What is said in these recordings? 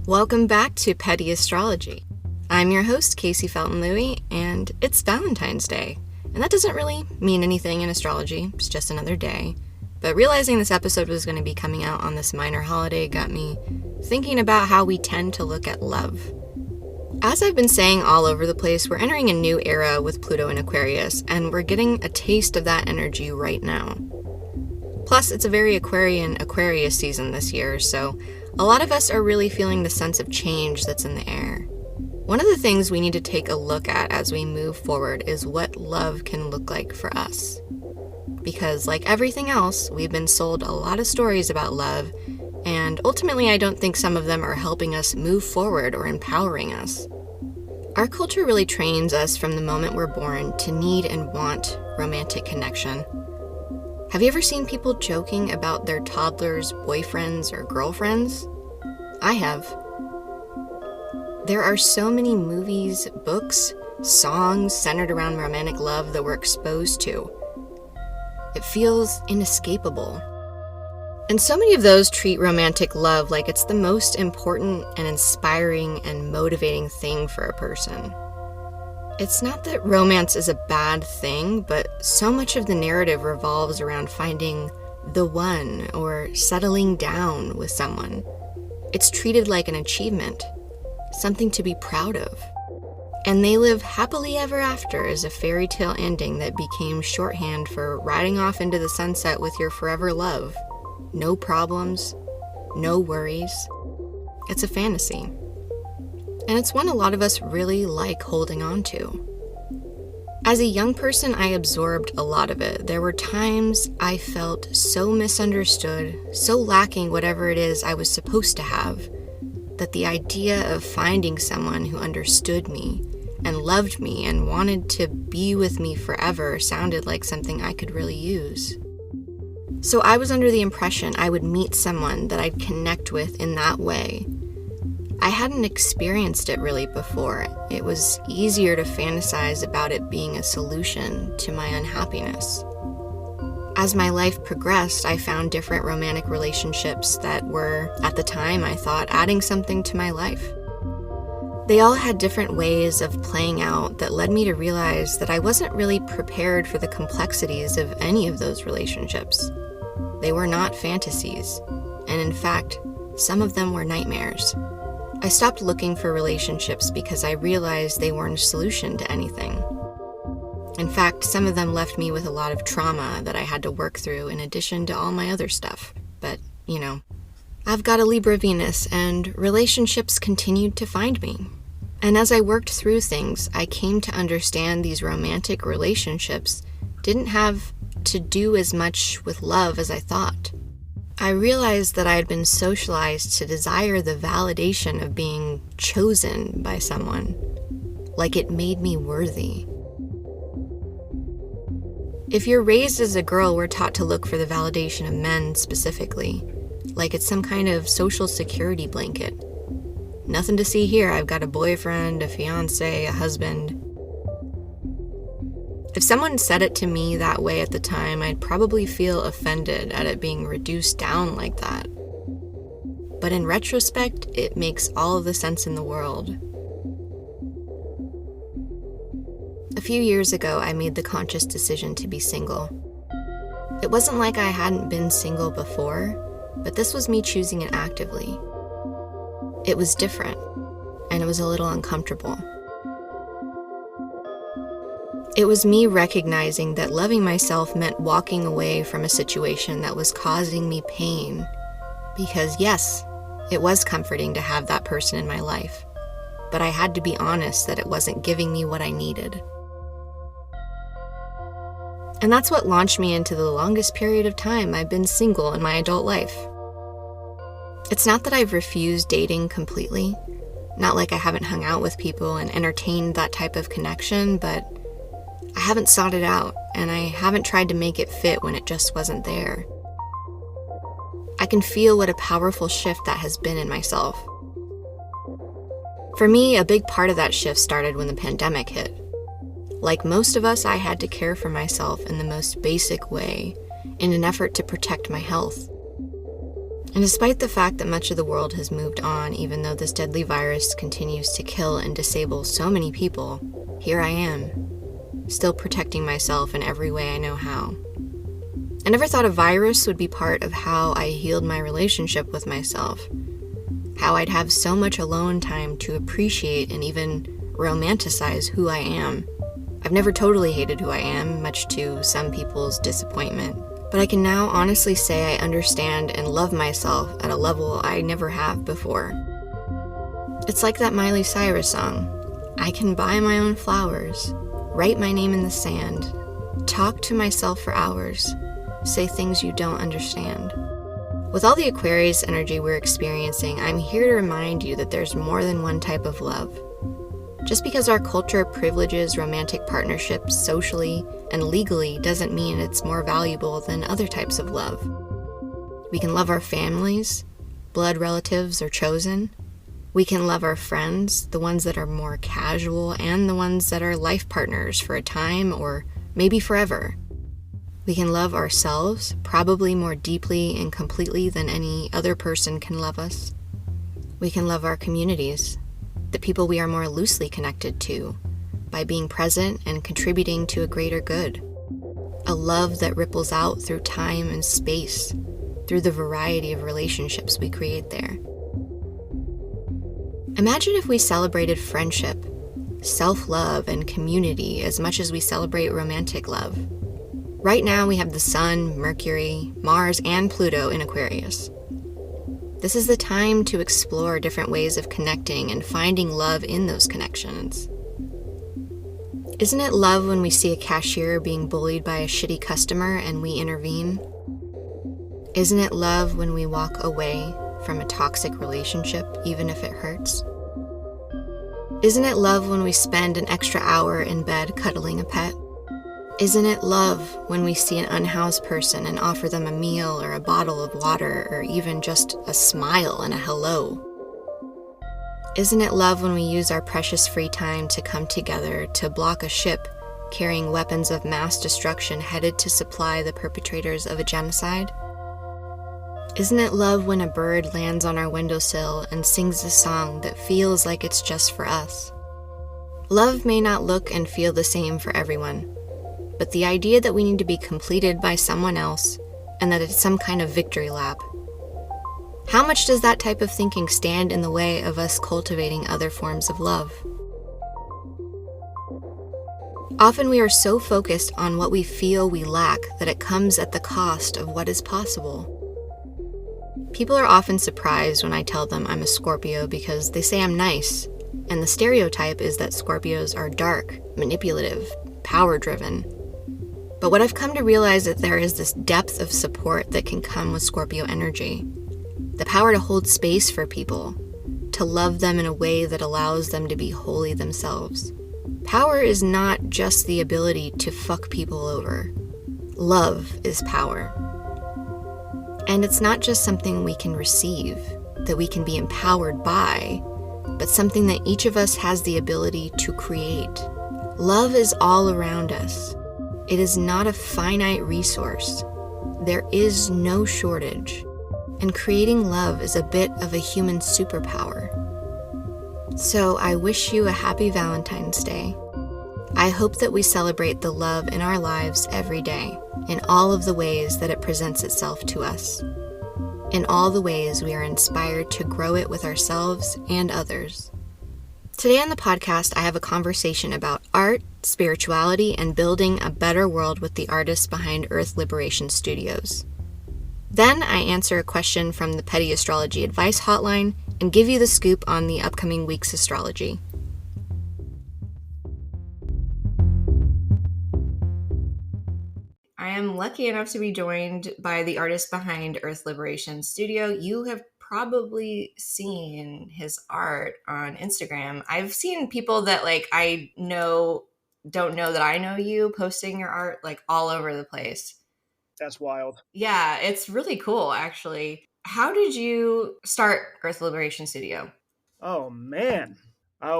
Welcome back to Petty Astrology. I'm your host, Kaycee Felton-Lui, and it's Valentine's Day. And that doesn't really mean anything in astrology, it's just another day. But realizing this episode was going to be coming out on this minor holiday got me thinking about how we tend to look at love. As I've been saying all over the place, we're entering a new era with Pluto in Aquarius, and we're getting a taste of that energy right now. Plus, it's a very Aquarius season this year, so a lot of us are really feeling the sense of change that's in the air. One of the things we need to take a look at as we move forward is what love can look like for us. Because like everything else, we've been sold a lot of stories about love, and ultimately I don't think some of them are helping us move forward or empowering us. Our culture really trains us from the moment we're born to need and want romantic connection. Have you ever seen people joking about their toddlers' boyfriends or girlfriends? I have. There are so many movies, books, songs centered around romantic love that we're exposed to. It feels inescapable. And so many of those treat romantic love like it's the most important and inspiring and motivating thing for a person. It's not that romance is a bad thing, but so much of the narrative revolves around finding the one or settling down with someone. It's treated like an achievement, something to be proud of. And they live happily ever after as a fairy tale ending that became shorthand for riding off into the sunset with your forever love. No problems, no worries. It's a fantasy. And it's one a lot of us really like holding on to. As a young person, I absorbed a lot of it. There were times I felt so misunderstood, so lacking whatever it is I was supposed to have, that the idea of finding someone who understood me and loved me and wanted to be with me forever sounded like something I could really use. So I was under the impression I would meet someone that I'd connect with in that way. I hadn't experienced it really before. It was easier to fantasize about it being a solution to my unhappiness. As my life progressed, I found different romantic relationships that were, at the time, I thought, adding something to my life. They all had different ways of playing out that led me to realize that I wasn't really prepared for the complexities of any of those relationships. They were not fantasies, and in fact, some of them were nightmares. I stopped looking for relationships because I realized they weren't a solution to anything. In fact, some of them left me with a lot of trauma that I had to work through in addition to all my other stuff. But, I've got a Libra Venus, and relationships continued to find me. And as I worked through things, I came to understand these romantic relationships didn't have to do as much with love as I thought. I realized that I had been socialized to desire the validation of being chosen by someone, like it made me worthy. If you're raised as a girl, we're taught to look for the validation of men specifically, like it's some kind of social security blanket. Nothing to see here, I've got a boyfriend, a fiance, a husband. If someone said it to me that way at the time, I'd probably feel offended at it being reduced down like that. But in retrospect, it makes all of the sense in the world. A few years ago, I made the conscious decision to be single. It wasn't like I hadn't been single before, but this was me choosing it actively. It was different, and it was a little uncomfortable. It was me recognizing that loving myself meant walking away from a situation that was causing me pain. Because yes, it was comforting to have that person in my life, but I had to be honest that it wasn't giving me what I needed. And that's what launched me into the longest period of time I've been single in my adult life. It's not that I've refused dating completely, not like I haven't hung out with people and entertained that type of connection, but I haven't sought it out, and I haven't tried to make it fit when it just wasn't there. I can feel what a powerful shift that has been in myself. For me, a big part of that shift started when the pandemic hit. Like most of us, I had to care for myself in the most basic way in an effort to protect my health. And despite the fact that much of the world has moved on, even though this deadly virus continues to kill and disable so many people, here I am, still protecting myself in every way I know how. I never thought a virus would be part of how I healed my relationship with myself, how I'd have so much alone time to appreciate and even romanticize who I am. I've never totally hated who I am, much to some people's disappointment, but I can now honestly say I understand and love myself at a level I never have before. It's like that Miley Cyrus song, I can buy my own flowers, write my name in the sand, talk to myself for hours, say things you don't understand. With all the Aquarius energy we're experiencing, I'm here to remind you that there's more than one type of love. Just because our culture privileges romantic partnerships socially and legally doesn't mean it's more valuable than other types of love. We can love our families, blood relatives or chosen. We can love our friends, the ones that are more casual and the ones that are life partners for a time or maybe forever. We can love ourselves, probably more deeply and completely than any other person can love us. We can love our communities, the people we are more loosely connected to, by being present and contributing to a greater good. A love that ripples out through time and space, through the variety of relationships we create there. Imagine if we celebrated friendship, self-love, and community as much as we celebrate romantic love. Right now we have the Sun, Mercury, Mars, and Pluto in Aquarius. This is the time to explore different ways of connecting and finding love in those connections. Isn't it love when we see a cashier being bullied by a shitty customer and we intervene? Isn't it love when we walk away from a toxic relationship, even if it hurts? Isn't it love when we spend an extra hour in bed cuddling a pet? Isn't it love when we see an unhoused person and offer them a meal or a bottle of water or even just a smile and a hello? Isn't it love when we use our precious free time to come together to block a ship carrying weapons of mass destruction headed to supply the perpetrators of a genocide? Isn't it love when a bird lands on our windowsill and sings a song that feels like it's just for us? Love may not look and feel the same for everyone, but the idea that we need to be completed by someone else and that it's some kind of victory lap. How much does that type of thinking stand in the way of us cultivating other forms of love? Often we are so focused on what we feel we lack that it comes at the cost of what is possible. People are often surprised when I tell them I'm a Scorpio because they say I'm nice, and the stereotype is that Scorpios are dark, manipulative, power-driven. But what I've come to realize is that there is this depth of support that can come with Scorpio energy. The power to hold space for people, to love them in a way that allows them to be wholly themselves. Power is not just the ability to fuck people over. Love is power. And it's not just something we can receive, that we can be empowered by, but something that each of us has the ability to create. Love is all around us. It is not a finite resource. There is no shortage. And creating love is a bit of a human superpower. So I wish you a happy Valentine's Day. I hope that we celebrate the love in our lives every day, in all of the ways that it presents itself to us. In all the ways we are inspired to grow it with ourselves and others. Today on the podcast, I have a conversation about art, spirituality, and building a better world with the artists behind Earth Liberation Studios. Then I answer a question from the Petty Astrology Advice Hotline and give you the scoop on the upcoming week's astrology. I am lucky enough to be joined by the artist behind Earth Liberation Studio. You have probably seen his art on Instagram. I've seen people that I know don't know that I know you posting your art all over the place. That's wild. Yeah, it's really cool actually. How did you start Earth Liberation Studio? Oh man.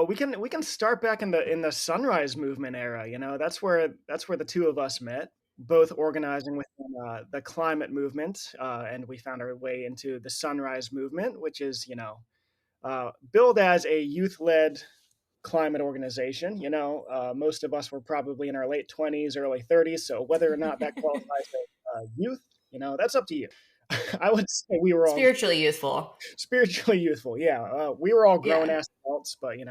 We can start back in the sunrise movement era. That's where the two of us met. both organizing within the climate movement, and we found our way into the Sunrise Movement, which is, billed as a youth-led climate organization. Most of us were probably in our late 20s, early 30s, so whether or not that qualifies as youth, that's up to you. I would say we were all Spiritually youthful. spiritually youthful. Yeah, we were all grown Yeah. ass adults, but it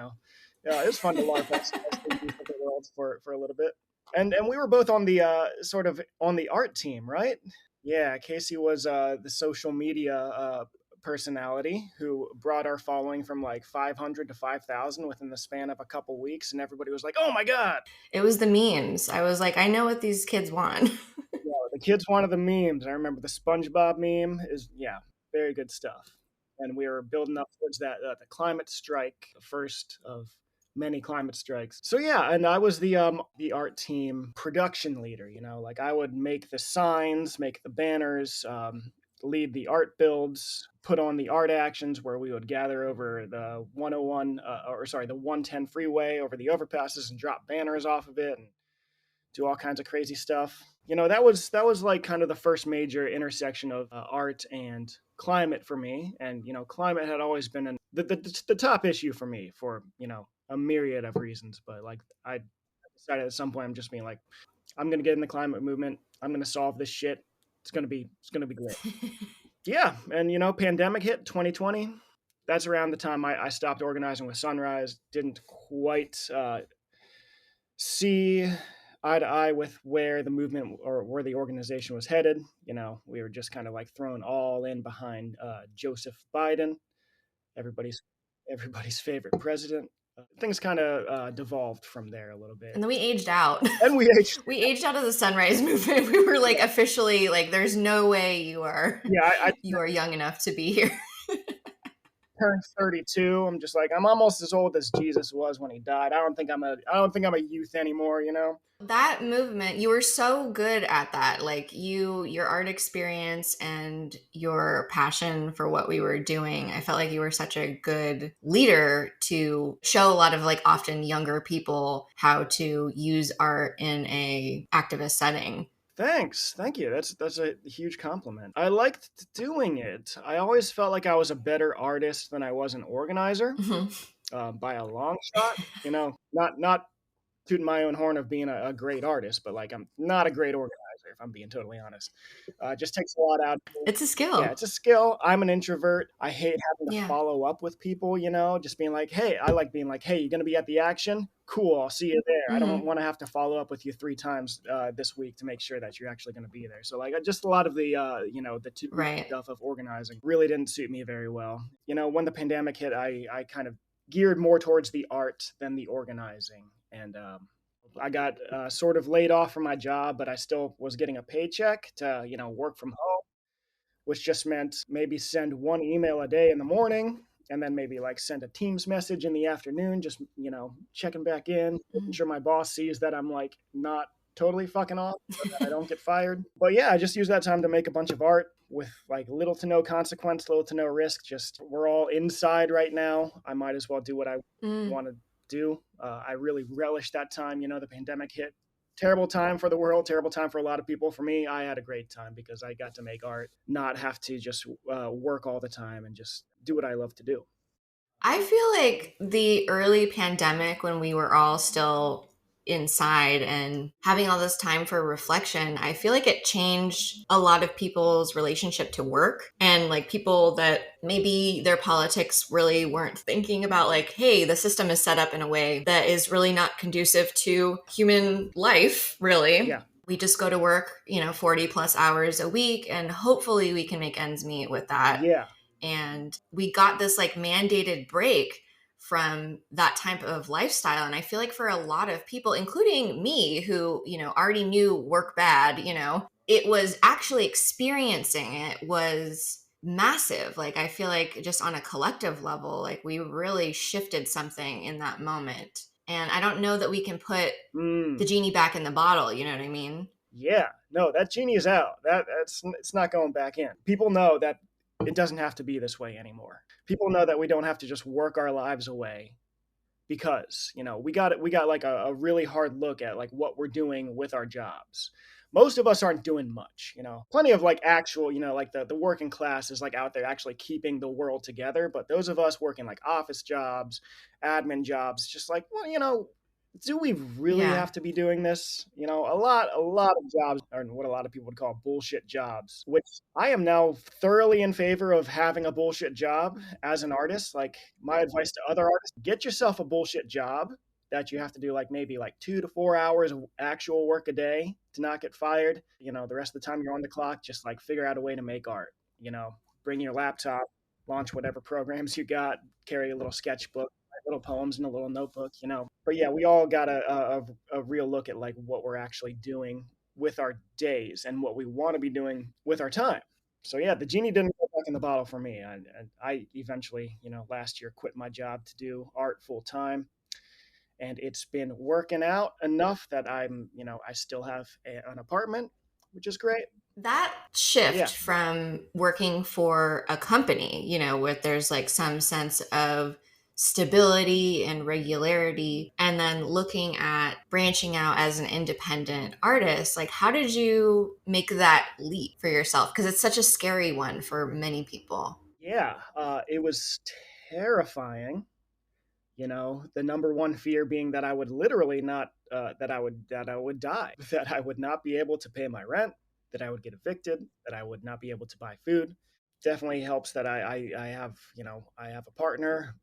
was fun to LARP as the youth of the world for a little bit. And we were both on the sort of on the art team, right? Yeah, Kaycee was the social media personality who brought our following from like 500 to 5,000 within the span of a couple weeks, and everybody was like, "Oh my god!" It was the memes. I was like, I know what these kids want. Yeah, the kids wanted the memes. I remember the SpongeBob meme is very good stuff. And we were building up towards that the climate strike, the first of many climate strikes. So yeah, and I was the art team production leader. Like I would make the signs, make the banners, lead the art builds, put on the art actions where we would gather over the 101 the 110 freeway over the overpasses and drop banners off of it and do all kinds of crazy stuff. That was like kind of the first major intersection of art and climate for me. And climate had always been the top issue for me for a myriad of reasons. But like I decided at some point I'm just being like, I'm gonna get in the climate movement. I'm gonna solve this shit. It's gonna be great. Yeah, and pandemic hit 2020. That's around the time I stopped organizing with Sunrise. Didn't quite see eye to eye with where the movement or where the organization was headed. We were just kind of like thrown all in behind Joseph Biden, everybody's everybody's favorite president. Things kind of devolved from there a little bit. And then we aged out. And we aged. We aged out of the Sunrise Movement. We were like officially like, there's no way you are. Yeah, you are young enough to be here. Turned 32. I'm just like I'm almost as old as Jesus was when he died. I don't think I'm a youth anymore. That movement, you were so good at that. Like your art experience and your passion for what we were doing. I felt like you were such a good leader to show a lot of like often younger people how to use art in a activist setting. Thanks. Thank you. That's a huge compliment. I liked doing it. I always felt like I was a better artist than I was an organizer, by a long shot. Not tooting my own horn of being a great artist, but like I'm not a great organizer, if I'm being totally honest. It just takes a lot out of me. It's a skill. Yeah, it's a skill. I'm an introvert. I hate having to Yeah. follow up with people, just being like, hey, I like being like, hey, you going to be at the action? Cool, I'll see you there. I don't want to have to follow up with you 3 times this week to make sure that you're actually going to be there. So like just a lot of the, the two stuff of organizing really didn't suit me very well. When the pandemic hit, I kind of geared more towards the art than the organizing. And I got sort of laid off from my job, but I still was getting a paycheck to, work from home, which just meant maybe send 1 email a day in the morning and then maybe like send a Teams message in the afternoon, just, checking back in, making sure my boss sees that I'm like not totally fucking off, so that I don't get fired. But yeah, I just use that time to make a bunch of art with like little to no consequence, little to no risk. Just we're all inside right now. I might as well do what I want to do. I really relished that time. The pandemic hit. Terrible time for the world, terrible time for a lot of people. For me, I had a great time because I got to make art, not have to just work all the time and just do what I love to do. I feel like the early pandemic, when we were all still inside and having all this time for reflection, I feel like it changed a lot of people's relationship to work, and like people that maybe their politics really weren't thinking about like, hey, the system is set up in a way that is really not conducive to human life, really. Yeah. We just go to work, 40 plus hours a week, and hopefully we can make ends meet with that. Yeah. And we got this like mandated break from that type of lifestyle. And I feel like for a lot of people, including me, who, already knew work bad, it was actually experiencing it was massive. Like, I feel like just on a collective level, like we really shifted something in that moment. And I don't know that we can put the genie back in the bottle. You know what I mean? Yeah, no, that genie is out. It's not going back in. People know that it doesn't have to be this way anymore. People know that we don't have to just work our lives away because, we got like a really hard look at like what we're doing with our jobs. most of us aren't doing much, plenty of like actual, like the working class is like out there actually keeping the world together. But those of us working like office jobs, admin jobs, just like, well, do we really Yeah. have to be doing this? A lot of jobs are what a lot of people would call bullshit jobs, which I am now thoroughly in favor of having a bullshit job as an artist. Like my advice to other artists, get yourself a bullshit job that you have to do like maybe like 2 to 4 hours of actual work a day to not get fired. The rest of the time you're on the clock, just like figure out a way to make art. Bring your laptop, launch whatever programs you got, carry a little sketchbook, little poems in a little notebook. But yeah, we all got a real look at like what we're actually doing with our days and what we want to be doing with our time. So yeah, the genie didn't go back in the bottle for me. I eventually, last year quit my job to do art full time, and it's been working out enough that I still have an apartment, which is great. That shift Yeah, from working for a company, where there's like some sense of stability and regularity, and then looking at branching out as an independent artist, like how did you make that leap for yourself? Because it's such a scary one for many people. yeah, it was terrifying. The number one fear being that I would literally not, that I would die, that I would not be able to pay my rent, that I would get evicted, that I would not be able to buy food. Definitely helps that I have, I have a partner,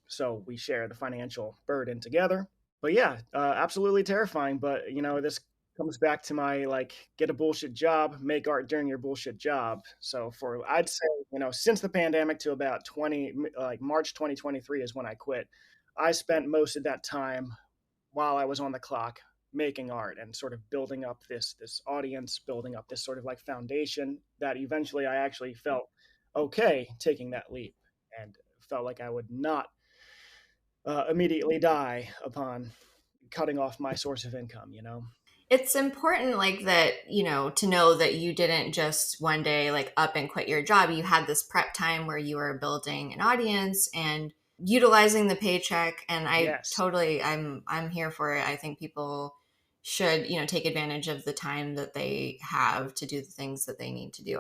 so we share the financial burden together. But yeah, absolutely terrifying. But this comes back to my like get a bullshit job, make art during your bullshit job. So for I'd say since the pandemic to about 20 like March 2023 is when I quit. I spent most of that time while I was on the clock making art and sort of building up this audience, building up this sort of like foundation that eventually I actually felt okay taking that leap, and felt like I would not immediately die upon cutting off my source of income. It's important like that, to know that you didn't just one day like up and quit your job. You had this prep time where you were building an audience and utilizing the paycheck. And Yes. I'm here for it. I think people should, take advantage of the time that they have to do the things that they need to do.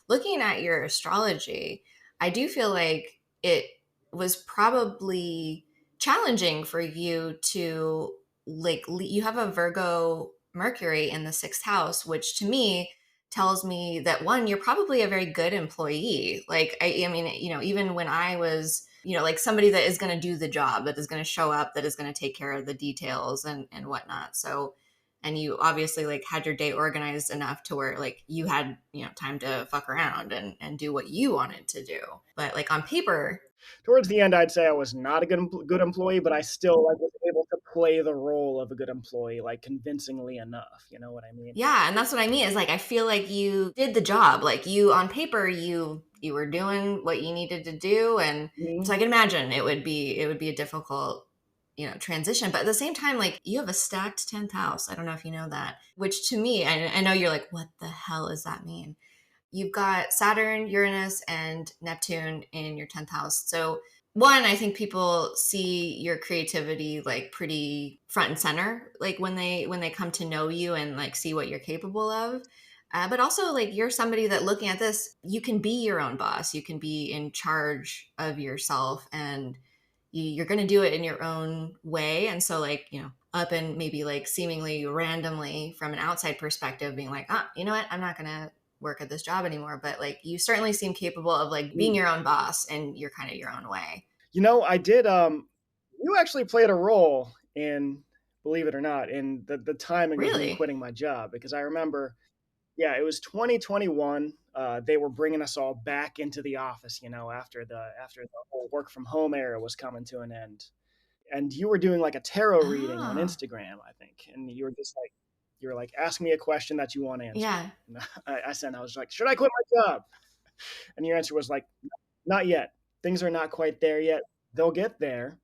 Looking at your astrology, I do feel like it was probably challenging for you to like you have a Virgo Mercury in the sixth house, which to me tells me that one, you're probably a very good employee. Like, I mean, even when I was, like somebody that is going to do the job, that is going to show up, that is going to take care of the details and whatnot. So, and you obviously like had your day organized enough to where like you had, time to fuck around and do what you wanted to do. But like on paper, Towards the end, I'd say I was not a good employee, but I still like was able to play the role of a good employee like convincingly enough. You know what I mean? yeah, and that's what I mean is like I feel like you did the job. Like you on paper you were doing what you needed to do, and Mhm. so I can imagine it would be a difficult, transition. But at the same time, like you have a stacked 10th house. I don't know if you know that. Which to me, I know you're like, what the hell does that mean? You've got Saturn, Uranus, and Neptune in your 10th house. So, one, I think people see your creativity like pretty front and center, like when they come to know you and like see what you're capable of. But also, like you're somebody that looking at this, you can be your own boss. You can be in charge of yourself, and you're going to do it in your own way. And so, like up and maybe like seemingly randomly from an outside perspective, being like, you know what, I'm not going to work at this job anymore, but like you certainly seem capable of like being your own boss and you're kind of your own way. I did. You actually played a role in, believe it or not, in the timing of me Really? quitting my job, because I remember, yeah, it was 2021. They were bringing us all back into the office, after the whole work from home era was coming to an end. And you were doing like a tarot reading on Oh, Instagram, I think, and you were like, ask me a question that you want answered. yeah. And I was like, should I quit my job? And your answer was like, not yet. Things are not quite there yet. They'll get there,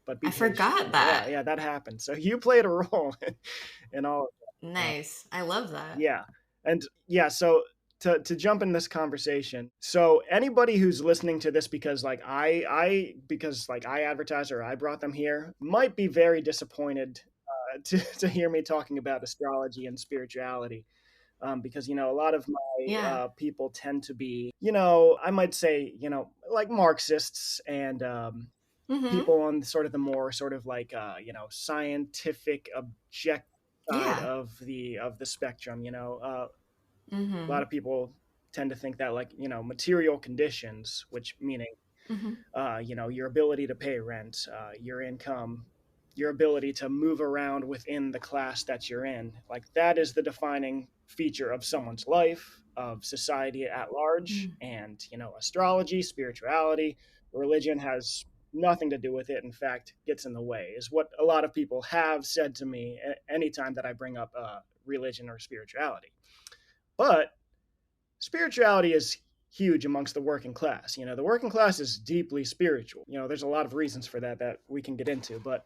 but be I patient. forgot Yeah, that. yeah, that happened. So you played a role in all of that. Nice. I love that. Yeah, and yeah, so to jump in this conversation, so anybody who's listening to this because like I advertised or I brought them here might be very disappointed to hear me talking about astrology and spirituality. because a lot of my Yeah. people tend to be, I might say, like Marxists and Mm-hmm. people on sort of the more sort of like scientific object side Yeah. of the spectrum. A Mm-hmm. lot of people tend to think that like material conditions, which meaning Mm-hmm. your ability to pay rent, your income, your ability to move around within the class that you're in. Like that is the defining feature of someone's life, of society at large. And, astrology, spirituality, religion has nothing to do with it. In fact, gets in the way, is what a lot of people have said to me anytime that I bring up religion or spirituality. But spirituality is huge amongst the working class. The working class is deeply spiritual. There's a lot of reasons for that we can get into. But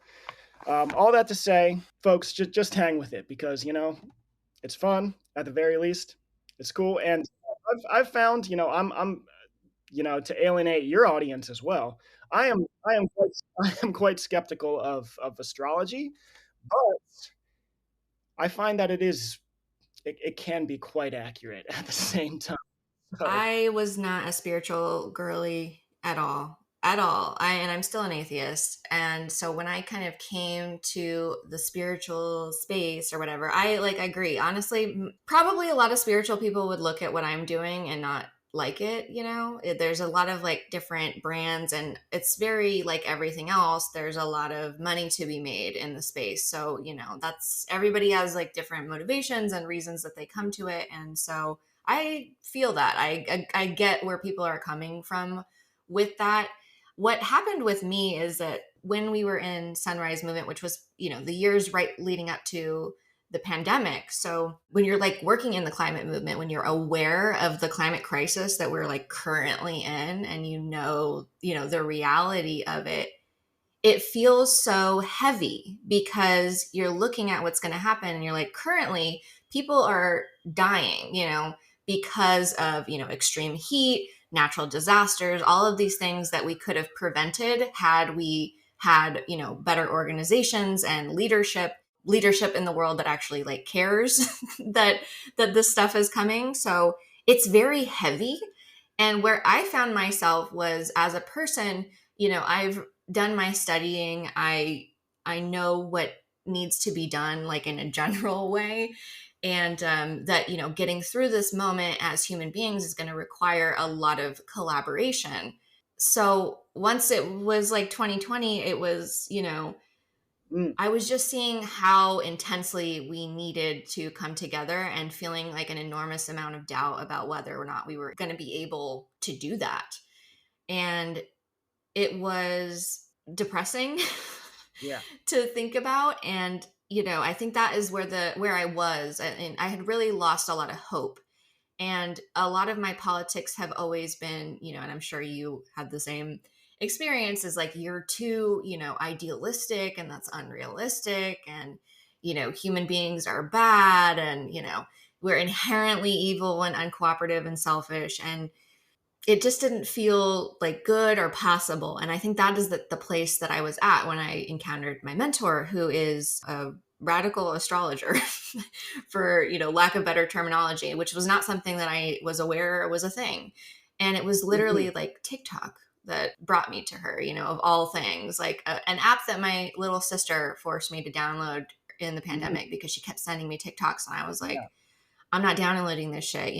all that to say, folks, just hang with it because it's fun at the very least. It's cool, and I've found I'm to alienate your audience as well. I am quite, I am quite skeptical of astrology, but I find that it can be quite accurate at the same time. So I was not a spiritual girly at all. At all. And I'm still an atheist. And so when I kind of came to the spiritual space or whatever, I like agree. Honestly, probably a lot of spiritual people would look at what I'm doing and not like it, There's a lot of like different brands and it's very like everything else. There's a lot of money to be made in the space. So, that's everybody has like different motivations and reasons that they come to it. And so I feel that. I get where people are coming from with that. What happened with me is that when we were in Sunrise Movement, which was, the years right leading up to the pandemic. So when you're like working in the climate movement, when you're aware of the climate crisis that we're like currently in and the reality of it, it feels so heavy because you're looking at what's going to happen and you're like, currently people are dying, because of, extreme heat, natural disasters, all of these things that we could have prevented had we had, better organizations and leadership in the world that actually like cares that this stuff is coming. So it's very heavy. And where I found myself was as a person, I've done my studying. I know what needs to be done like in a general way, and that getting through this moment as human beings is going to require a lot of collaboration. So once it was like 2020, it was mm, I was just seeing how intensely we needed to come together and feeling like an enormous amount of doubt about whether or not we were going to be able to do that. And it was depressing yeah, to think about. And I think that is where I was, and I had really lost a lot of hope. And a lot of my politics have always been, and I'm sure you had the same experience, is like you're too idealistic and that's unrealistic, and human beings are bad, and we're inherently evil and uncooperative and selfish, and it just didn't feel like good or possible. And I think that is the place that I was at when I encountered my mentor, who is a radical astrologer for, lack of better terminology, which was not something that I was aware was a thing. And it was mhm, literally like TikTok that brought me to her, of all things, like an app that my little sister forced me to download in the mhm, pandemic because she kept sending me TikToks. And I was like, yeah. I'm not downloading this shit.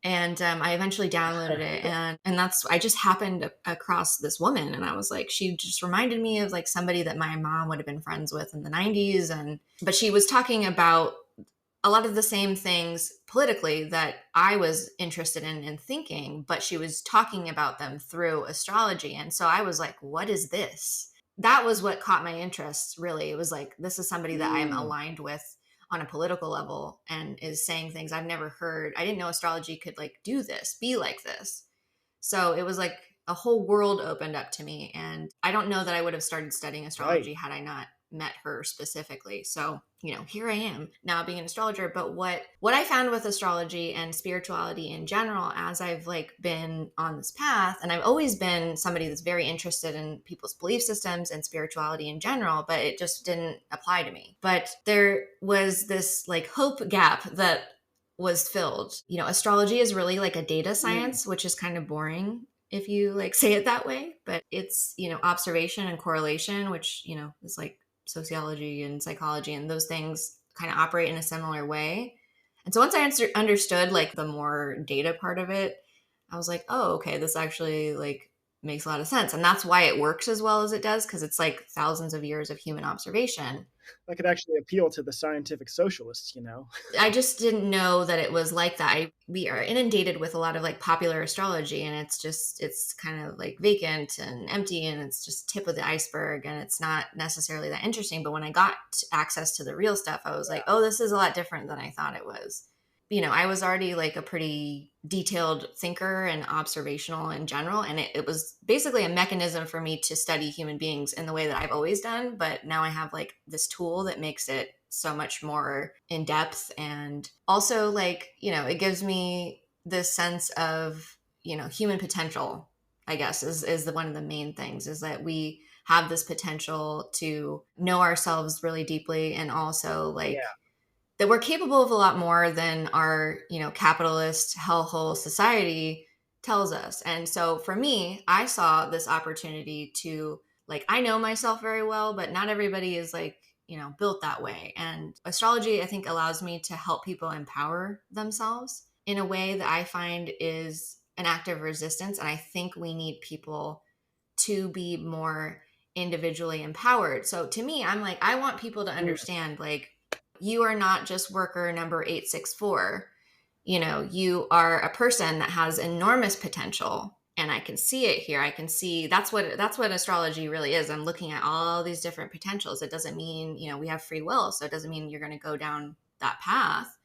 And I eventually downloaded it, and that's I just happened across this woman, and I was like, she just reminded me of like somebody that my mom would have been friends with in the 90s, and but she was talking about a lot of the same things politically that I was interested in thinking, but she was talking about them through astrology. And so I was like, what is this? That was what caught my interest, really. It was like, this is somebody that I am Mm, aligned with on a political level and is saying things I've never heard. I didn't know astrology could like do this, be like this. So it was like a whole world opened up to me. And I don't know that I would have started studying right. astrology had I not met her specifically. So, here I am now being an astrologer. But what I found with astrology and spirituality in general, as I've like been on this path, and I've always been somebody that's very interested in people's belief systems and spirituality in general, but it just didn't apply to me. But there was this like hope gap that was filled. Astrology is really like a data Mm. science, which is kind of boring if you like say it that way, but it's, observation and correlation, which, is like sociology and psychology, and those things kind of operate in a similar way. And so once I understood like the more data part of it, I was like, oh, okay, this actually like makes a lot of sense. And that's why it works as well as it does, because it's like thousands of years of human observation. That could actually appeal to the scientific socialists, you know? I just didn't know that it was like that. We are inundated with a lot of like popular astrology, and it's kind of like vacant and empty, and it's just tip of the iceberg, and it's not necessarily that interesting. But when I got access to the real stuff, I was like, oh, this is a lot different than I thought it was. I was already like a pretty detailed thinker and observational in general. And it was basically a mechanism for me to study human beings in the way that I've always done. But now I have like this tool that makes it so much more in depth. And also, like, it gives me this sense of, human potential, I guess, is one of the main things, is that we have this potential to know ourselves really deeply, and also Yeah. like that we're capable of a lot more than our, capitalist hellhole society tells us. And so for me, I saw this opportunity to, like, I know myself very well, but not everybody is like, built that way. And astrology, I think, allows me to help people empower themselves in a way that I find is an act of resistance. And I think we need people to be more individually empowered. So to me, I'm like, I want people to Mm. understand, like, you are not just worker number 864. You are a person that has enormous potential, and I can see it here. I can see that's what astrology really is. I'm looking at all these different potentials. It doesn't mean, we have free will, so it doesn't mean you're going to go down that path,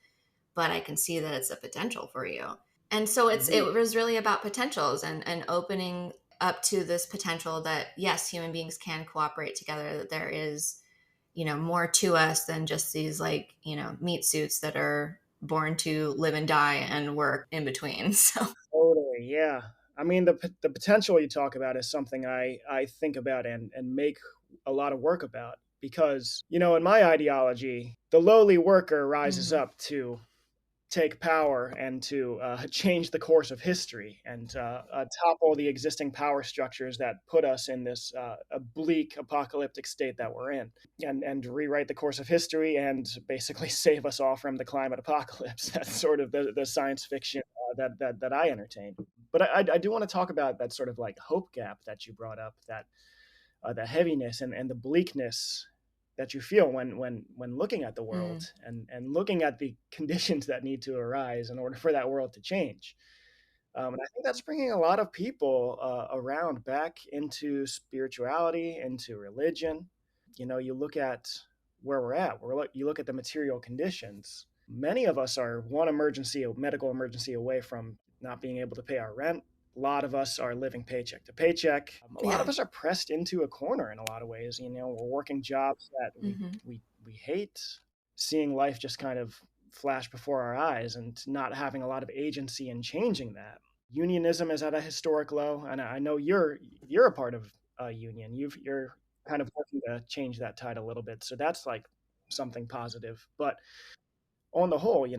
but I can see that it's a potential for you. And so it Indeed. was really about potentials, and opening up to this potential that, yes, human beings can cooperate together, that there is, more to us than just these, like, meat suits that are born to live and die and work in between. So Totally, yeah. I mean, the potential you talk about is something I think about and make a lot of work about because, in my ideology, the lowly worker rises mhm. up to take power and to change the course of history and topple the existing power structures that put us in this bleak apocalyptic state that we're in, and rewrite the course of history and basically save us all from the climate apocalypse. That's sort of the science fiction that I entertain. But I do want to talk about that sort of like hope gap that you brought up, that the heaviness and the bleakness that you feel when looking at the Mm, world and looking at the conditions that need to arise in order for that world to change. And I think that's bringing a lot of people around back into spirituality, into religion. You look at where we're at. You look at the material conditions. Many of us are one medical emergency away from not being able to pay our rent. A lot of us are living paycheck to paycheck. A lot of yeah. us are pressed into a corner in a lot of ways. We're working jobs that we Hmm. we we hate, seeing life just kind of flash before our eyes and not having a lot of agency in changing that. Unionism is at a historic low, and I know you're a part of a union. You're kind of working to change that tide a little bit, so that's like something positive. But on the whole, you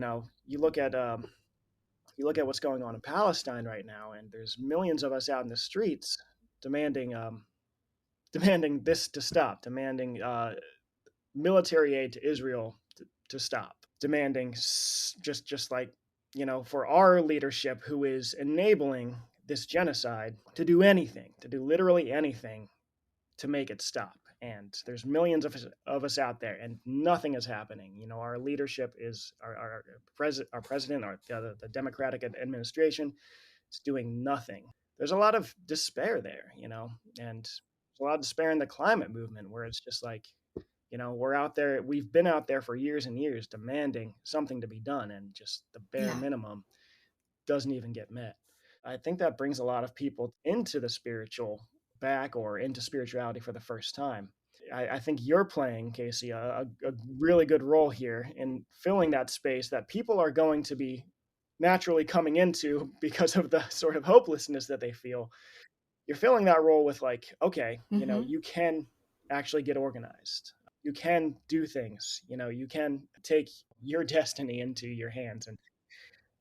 look at what's going on in Palestine right now, and there's millions of us out in the streets demanding demanding this to stop, demanding military aid to Israel to stop, demanding just like for our leadership who is enabling this genocide to do literally anything to make it stop. And there's millions of us out there, and nothing is happening. Our leadership is our president, the Democratic administration is doing nothing. There's a lot of despair there, and there's a lot of despair in the climate movement where it's just like, we're out there, we've been out there for years and years demanding something to be done, and just the bare Yeah. minimum doesn't even get met. I think that brings a lot of people into the spiritual back or into spirituality for the first time. I think you're playing, Kaycee, a really good role here in filling that space that people are going to be naturally coming into because of the sort of hopelessness that they feel. You're filling that role with like, okay, Hmm. you can actually get organized. You can do things, you can take your destiny into your hands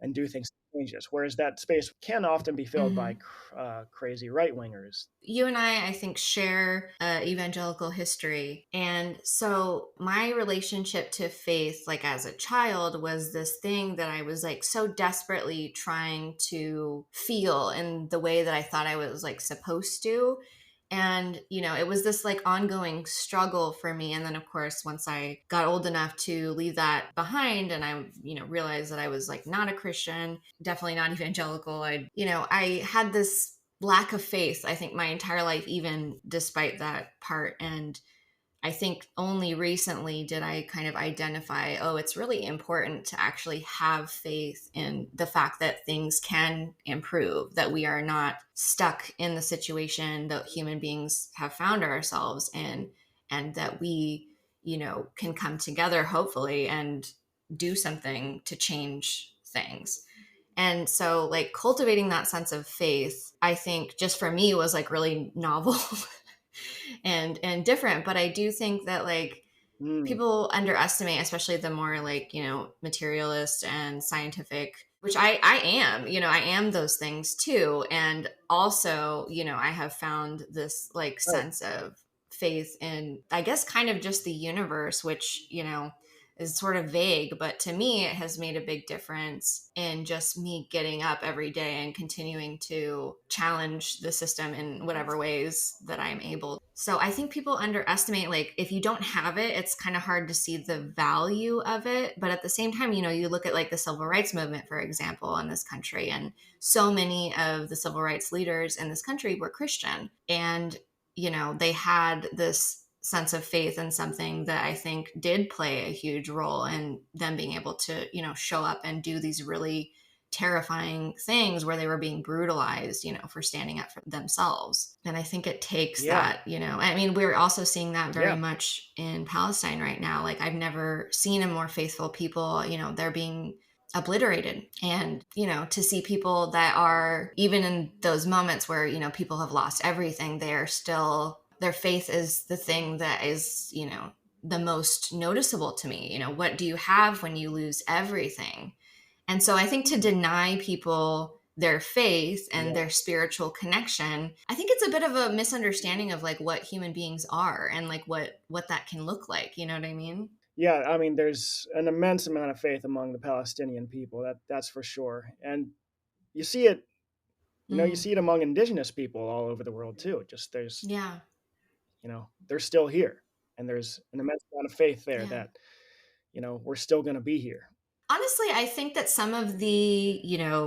and do things to change this. Whereas that space can often be filled by Mhm. crazy right wingers. You and I think, share evangelical history. And so my relationship to faith, like as a child, was this thing that I was like so desperately trying to feel in the way that I thought I was like supposed to. And, it was this like ongoing struggle for me. And then, of course, once I got old enough to leave that behind and I, realized that I was like not a Christian, definitely not evangelical, I had this lack of faith, I think, my entire life, even despite that part. And I think only recently did I kind of identify, oh, it's really important to actually have faith in the fact that things can improve, that we are not stuck in the situation that human beings have found ourselves in, and that we, can come together, hopefully, and do something to change things. And so, like, cultivating that sense of faith, I think just for me was like really novel and different. But I do think that like Mm, people underestimate, especially the more like, materialist and scientific, which I am, I am those things too. And also, I have found this like right. sense of faith in, I guess, kind of just the universe, which, is sort of vague, but to me, it has made a big difference in just me getting up every day and continuing to challenge the system in whatever ways that I'm able. So I think people underestimate, like, if you don't have it, it's kind of hard to see the value of it. But at the same time, you look at like the civil rights movement, for example, in this country, and so many of the civil rights leaders in this country were Christian. And, they had this sense of faith in something that I think did play a huge role in them being able to, show up and do these really terrifying things where they were being brutalized, for standing up for themselves. And I think it takes Yeah. that, I mean, we're also seeing that very Yeah. much in Palestine right now. Like, I've never seen a more faithful people, they're being obliterated. And, to see people that are, even in those moments where, people have lost everything, they are still, their faith is the thing that is, the most noticeable to me. What do you have when you lose everything? And so I think to deny people their faith and Yeah. their spiritual connection, I think it's a bit of a misunderstanding of like what human beings are and like what that can look like. You know what I mean? Yeah, I mean, there's an immense amount of faith among the Palestinian people. That's for sure. And you see it, you Mm, see it among indigenous people all over the world too. Just there's, yeah. they're still here, and there's an immense amount of faith there Yeah. that we're still going to be here. Honestly, I think that some of the,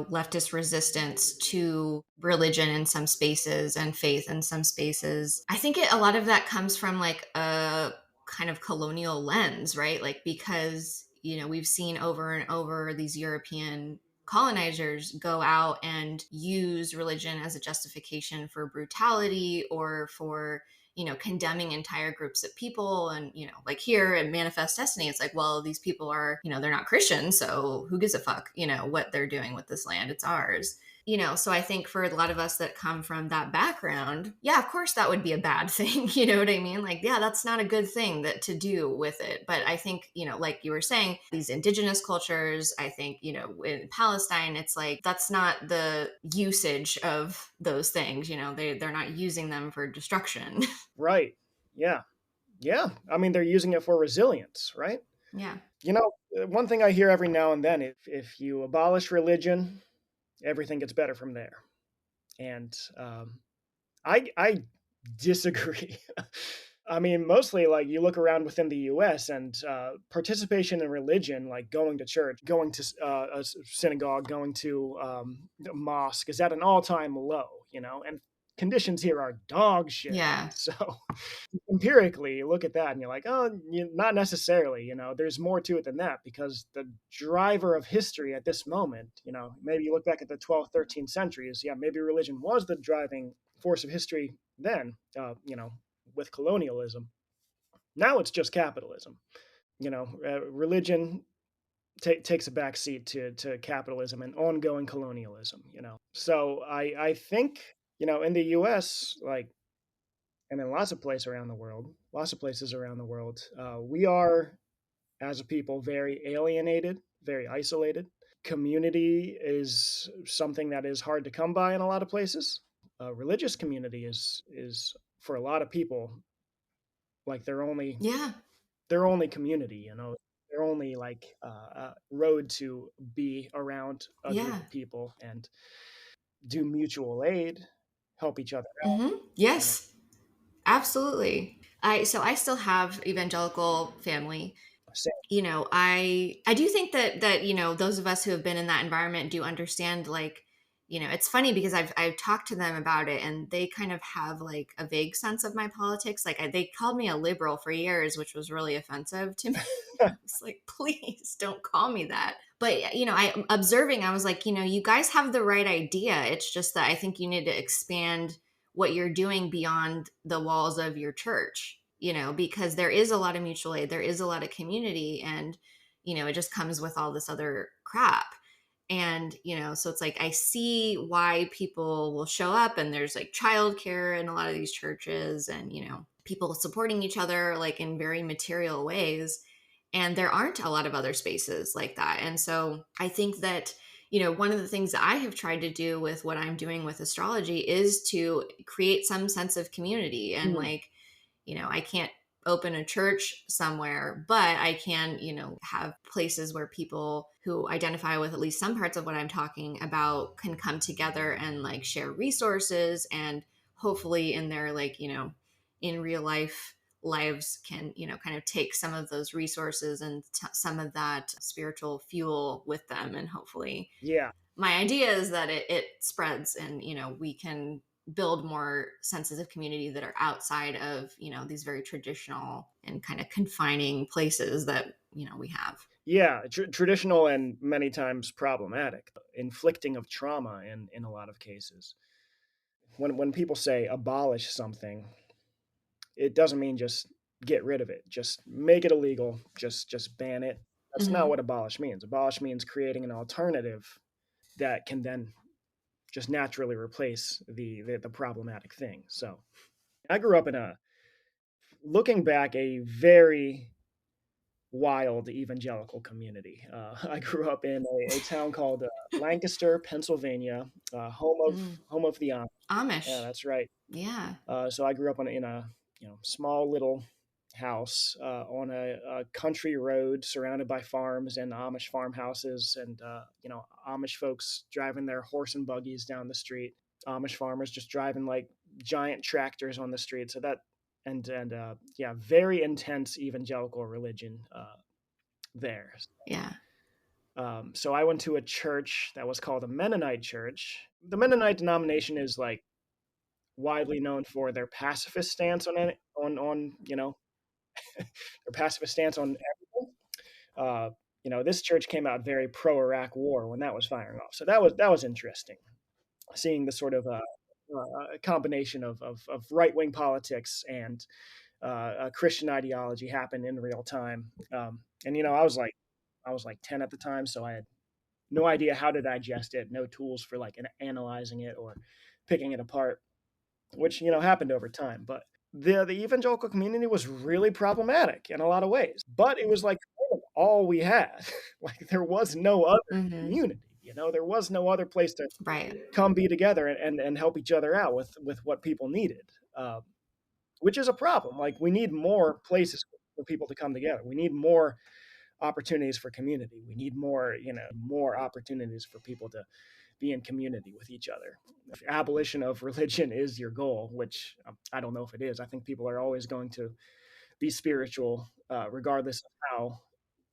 leftist resistance to religion in some spaces and faith in some spaces, I think a lot of that comes from like a kind of colonial lens, right? Like, because, we've seen over and over these European colonizers go out and use religion as a justification for brutality or for, condemning entire groups of people. And, like here in Manifest Destiny, it's like, well, these people are, they're not Christian. So who gives a fuck, what they're doing with this land? It's ours. So I think for a lot of us that come from that background, yeah, of course that would be a bad thing. You know what I mean? Like, yeah, that's not a good thing that to do with it. But I think, like you were saying, these indigenous cultures, I think, in Palestine, it's like, that's not the usage of those things. They're not using them for destruction. Right. Yeah. Yeah. I mean, they're using it for resilience, right? Yeah. One thing I hear every now and then, if you abolish religion, everything gets better from there. And I disagree. I mean, mostly like you look around within the U.S. and participation in religion, like going to church, going to a synagogue, going to a mosque, is at an all-time low. And conditions here are dog shit. Yeah. So empirically, you look at that and you're like, oh, not necessarily. There's more to it than that, because the driver of history at this moment, maybe you look back at the 12th, 13th centuries. Yeah, maybe religion was the driving force of history then. With colonialism. Now it's just capitalism. Religion takes a backseat to capitalism and ongoing colonialism. So I think in the U.S., like, and in lots of places around the world, we are, as a people, very alienated, very isolated. community is something that is hard to come by in a lot of places. Religious community is for a lot of people like Yeah. their only community, you know, their only like road to be around a group Yeah. of people and do mutual aid, help each other out, you know. Yes. Absolutely. I still have evangelical family. Same. I do think that those of us who have been in that environment do understand, like, it's funny because I've talked to them about it, and they kind of have like a vague sense of my politics. Like, they called me a liberal for years, which was really offensive to me. I was like, please don't call me that. But I observing, I was like, you guys have the right idea. It's just that I think you need to expand what you're doing beyond the walls of your church, because there is a lot of mutual aid, there is a lot of community, and it just comes with all this other crap. And so it's like I see why people will show up, and there's like childcare in a lot of these churches, and people supporting each other like in very material ways, and there aren't a lot of other spaces like that. And so I think that one of the things that I have tried to do with what I'm doing with astrology is to create some sense of community. And Hmm. like, I can't open a church somewhere, but I can, have places where people who identify with at least some parts of what I'm talking about can come together and like share resources, and hopefully in their like, in real life lives can, kind of take some of those resources and some of that spiritual fuel with them. And hopefully Yeah. my idea is that it spreads, and we can build more senses of community that are outside of these very traditional and kind of confining places that we have. Yeah, traditional and many times problematic, inflicting of trauma in a lot of cases. When people say abolish something, it doesn't mean just get rid of it, just make it illegal, just ban it. That's not Hmm. what abolish means. Abolish means creating an alternative that can then just naturally replace the problematic thing. So I grew up in a looking back a very wild evangelical community. I grew up in a town called Lancaster, Pennsylvania, Mm. home of the Amish. Yeah, Amish. that's right. Yeah. So I grew up in a small little house on a country road surrounded by farms and Amish farmhouses, and Amish folks driving their horse and buggies down the street. Amish farmers just driving like giant tractors on the street. So that and yeah, very intense evangelical religion there. Yeah. So I went to a church that was called a Mennonite church. The Mennonite denomination is like widely known for their pacifist stance on it, on their pacifist stance on everything. Uh, this church came out very pro Iraq War when that was firing off. So that was interesting, seeing the sort of combination of right wing politics and Christian ideology happen in real time. And I was like 10 at the time, so I had no idea how to digest it, no tools for like analyzing it or picking it apart, which happened over time. But the evangelical community was really problematic in a lot of ways. But it was like kind of all we had. Like there was no other Hmm. community. There was no other place to Right. come be together and help each other out with what people needed, um, which is a problem. Like we need more places for people to come together. We need more opportunities for community. We need more opportunities for people to be in community with each other. If abolition of religion is your goal, which I don't know if it is, I think people are always going to be spiritual, regardless of how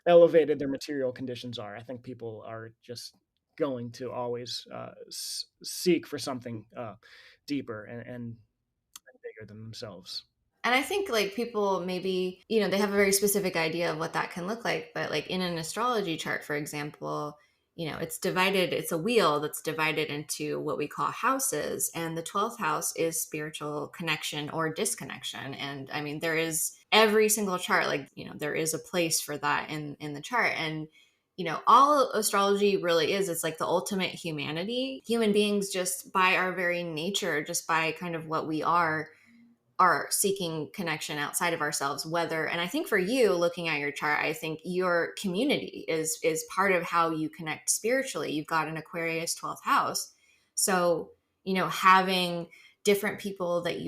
elevated their material conditions are. I think people are just going to always seek for something deeper and bigger than themselves. And I think like people maybe, they have a very specific idea of what that can look like. But like in an astrology chart, for example, it's divided, it's a wheel that's divided into what we call houses. And the 12th house is spiritual connection or disconnection. And I mean, there is every single chart, like, there is a place for that in the chart. And all astrology really is, it's like the ultimate humanity. Human beings, just by our very nature, just by kind of what we are, are seeking connection outside of ourselves, whether, and I think for you, looking at your chart, I think your community is part of how you connect spiritually. You've got an Aquarius 12th house. So, having different people that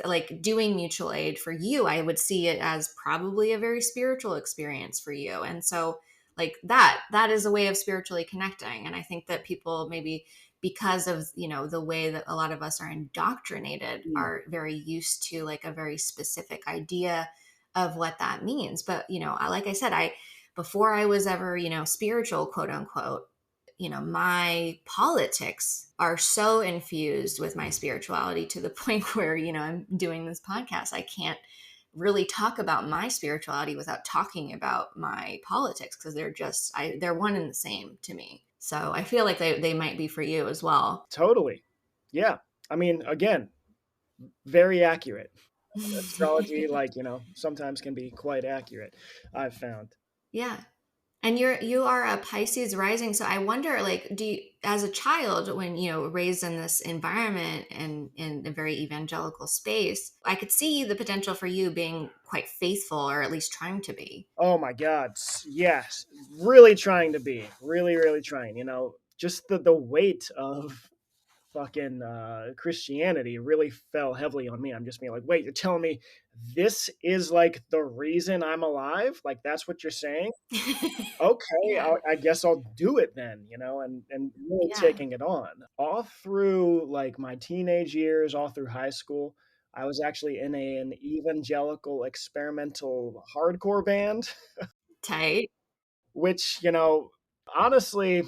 like doing mutual aid for you, I would see it as probably a very spiritual experience for you. And so like that is a way of spiritually connecting. And I think that people maybe, because of the way that a lot of us are indoctrinated, are very used to like a very specific idea of what that means. But like I said, before I was ever spiritual, quote unquote, my politics are so infused with my spirituality to the point where I'm doing this podcast, I can't really talk about my spirituality without talking about my politics, because they're one and the same to me. So I feel like they might be for you as well. Totally. Yeah. I mean, again, very accurate. Astrology, like, sometimes can be quite accurate, I've found. Yeah. And you are a Pisces rising, so I wonder, like, do you, as a child, when raised in this environment and in a very evangelical space, I could see the potential for you being quite faithful, or at least trying to be. Oh my God. Yes. Really trying to be. Really, really trying. Just the weight of fucking Christianity really fell heavily on me. I'm just being like, wait, you're telling me this is like the reason I'm alive? Like, that's what you're saying? Okay, Yeah. I guess I'll do it then, and really Yeah. taking it on. All through like my teenage years, all through high school, I was actually in an evangelical experimental hardcore band, Tight. which, honestly,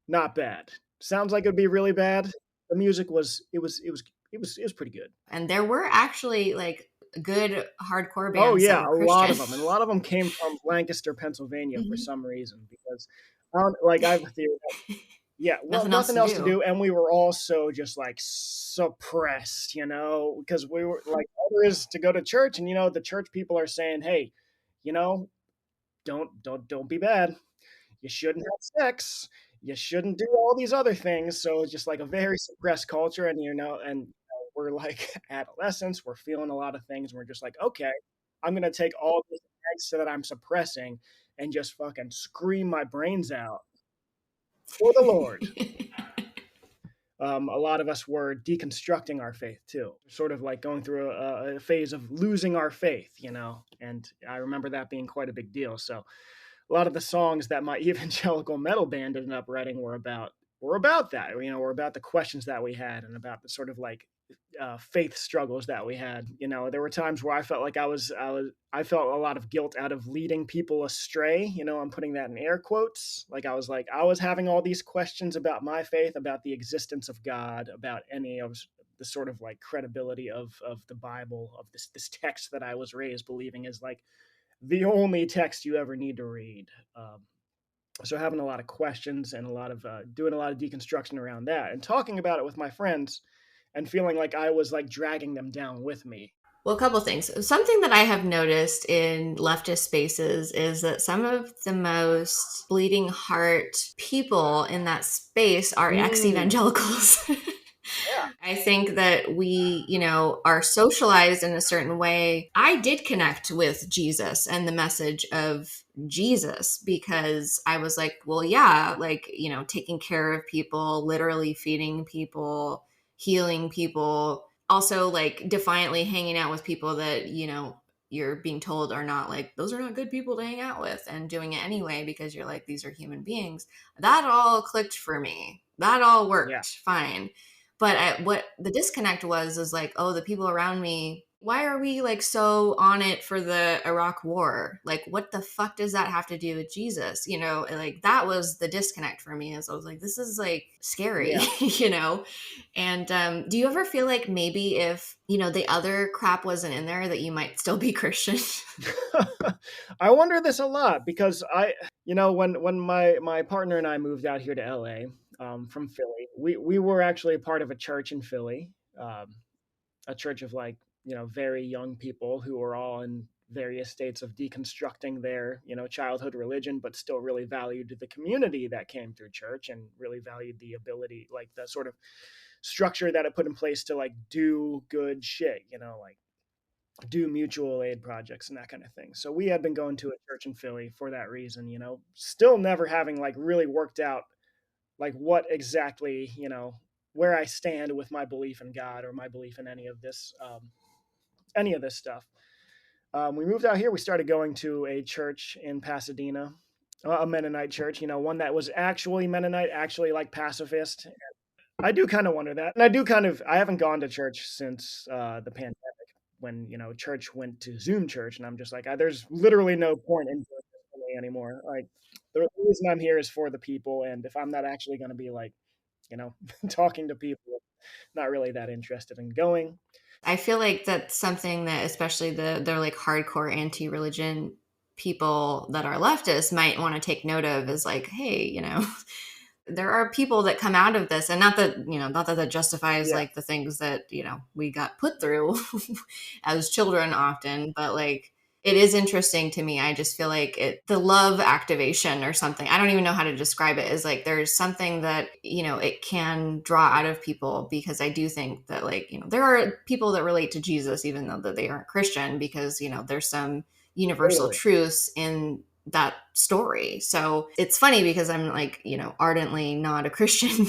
not bad. Sounds like it'd be really bad. The music was pretty good. And there were actually like good hardcore Oh bands that yeah, were a lot Christian. of them, and a lot of them came from Lancaster, Pennsylvania, for Mhm. some reason. Because, like I have a theory. Yeah, well, Nothing else nothing to else to do. do, and we were all so just like suppressed, because we were like, all there is to go to church, and the church people are saying, hey, you know, don't be bad. You shouldn't have sex. You shouldn't do all these other things. So it's just like a very suppressed culture, and we're like adolescents. We're feeling a lot of things, and we're just like, okay, I'm gonna take all this angst that I'm suppressing and just fucking scream my brains out for the Lord. A lot of us were deconstructing our faith too, sort of like going through a phase of losing our faith, and I remember that being quite a big deal. So a lot of the songs that my evangelical metal band ended up writing were about that. Were about the questions that we had and about the sort of like faith struggles that we had. There were times where I felt like I felt a lot of guilt out of leading people astray. I'm putting that in air quotes. Like I was having all these questions about my faith, about the existence of God, about any of the sort of like credibility of the Bible, of this text that I was raised believing is like the only text you ever need to read. So having a lot of questions and a lot of doing a lot of deconstruction around that and talking about it with my friends and feeling like I was like dragging them down with me. Well, a couple things. Something that I have noticed in leftist spaces is that some of the most bleeding heart people in that space are Mm, ex-evangelicals. yeah, I think that we, are socialized in a certain way. I did connect with Jesus and the message of Jesus because I was like, well, yeah, like, taking care of people, literally feeding people, healing people, also like defiantly hanging out with people that, you're being told are not like, those are not good people to hang out with, and doing it anyway because you're like, these are human beings. That all clicked for me. That all yeah. worked fine. But what the disconnect was is like, oh, the people around me, why are we like so on it for the Iraq war? Like, what the fuck does that have to do with Jesus? And, like that was the disconnect for me. Is I was like, this is like scary, Yeah. And do you ever feel like maybe if the other crap wasn't in there, that you might still be Christian? I wonder this a lot because when my partner and I moved out here to LA from Philly, we were actually a part of a church in Philly, um, a church of like very young people who were all in various states of deconstructing their childhood religion, but still really valued the community that came through church and really valued the ability, like the sort of structure that it put in place to like do good shit, like do mutual aid projects and that kind of thing. So we had been going to a church in Philly for that reason, still never having like really worked out like what exactly, where I stand with my belief in God or my belief in any of this stuff. We moved out here. We started going to a church in Pasadena, a Mennonite church, one that was actually Mennonite, actually like pacifist. I do kind of wonder that. And I haven't gone to church since the pandemic when, church went to Zoom church. And I'm just like, there's literally no point in doing this for me anymore. Like, the reason I'm here is for the people. And if I'm not actually going to be like, talking to people, not really that interested in going. I feel like that's something that especially they're like hardcore anti-religion people that are leftists might want to take note of is like, hey, there are people that come out of this, and not that justifies Yeah, like the things that we got put through as children often, but like it is interesting to me. I just feel like the love activation or something, I don't even know how to describe it, is like there's something that it can draw out of people, because I do think that like there are people that relate to Jesus even though that they aren't Christian, because there's some universal totally. truths in that story. So it's funny because I'm like, ardently not a Christian,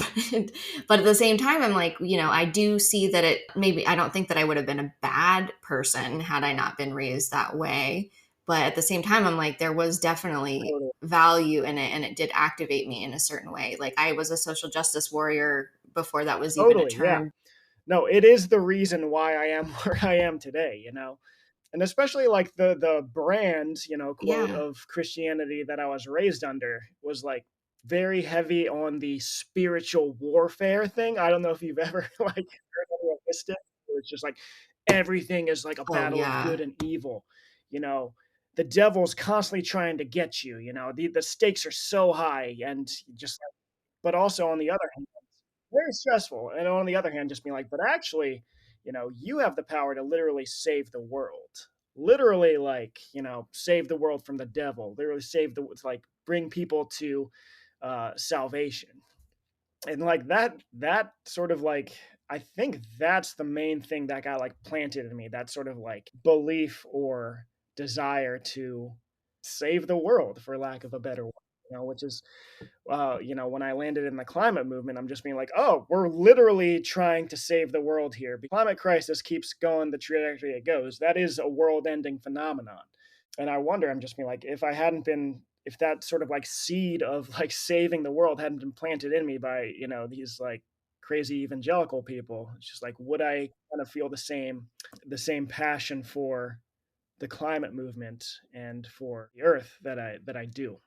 but at the same time, I'm like, I do see that I don't think that I would have been a bad person had I not been raised that way. But at the same time, I'm like, there was definitely Totally. value in it, and it did activate me in a certain way. Like I was a social justice warrior before that was even a Totally. Yeah. term. No, it is the reason why I am where I am today. And especially like the brand, quote Yeah. of Christianity that I was raised under was like very heavy on the spiritual warfare thing. I don't know if you've ever like heard any of this stuff, where it's just like everything is like a Oh, battle of yeah. good and evil. You know, the devil's constantly trying to get you. The stakes are so high, and just like, but also on the other hand, very stressful. And on the other hand, just being like, but actually, you have the power to literally save the world. Literally, like, save the world from the devil. Literally like, bring people to salvation. And like that sort of like, I think that's the main thing that got like planted in me. That sort of like belief or desire to save the world, for lack of a better word. Which is when I landed in the climate movement, I'm just being like, oh, we're literally trying to save the world here. Climate crisis keeps going the trajectory it goes. That is a world ending phenomenon. And I wonder, I'm just being like, if that sort of like seed of like saving the world hadn't been planted in me by, these like crazy evangelical people, it's just like, would I kind of feel the same passion for the climate movement and for the earth that I do?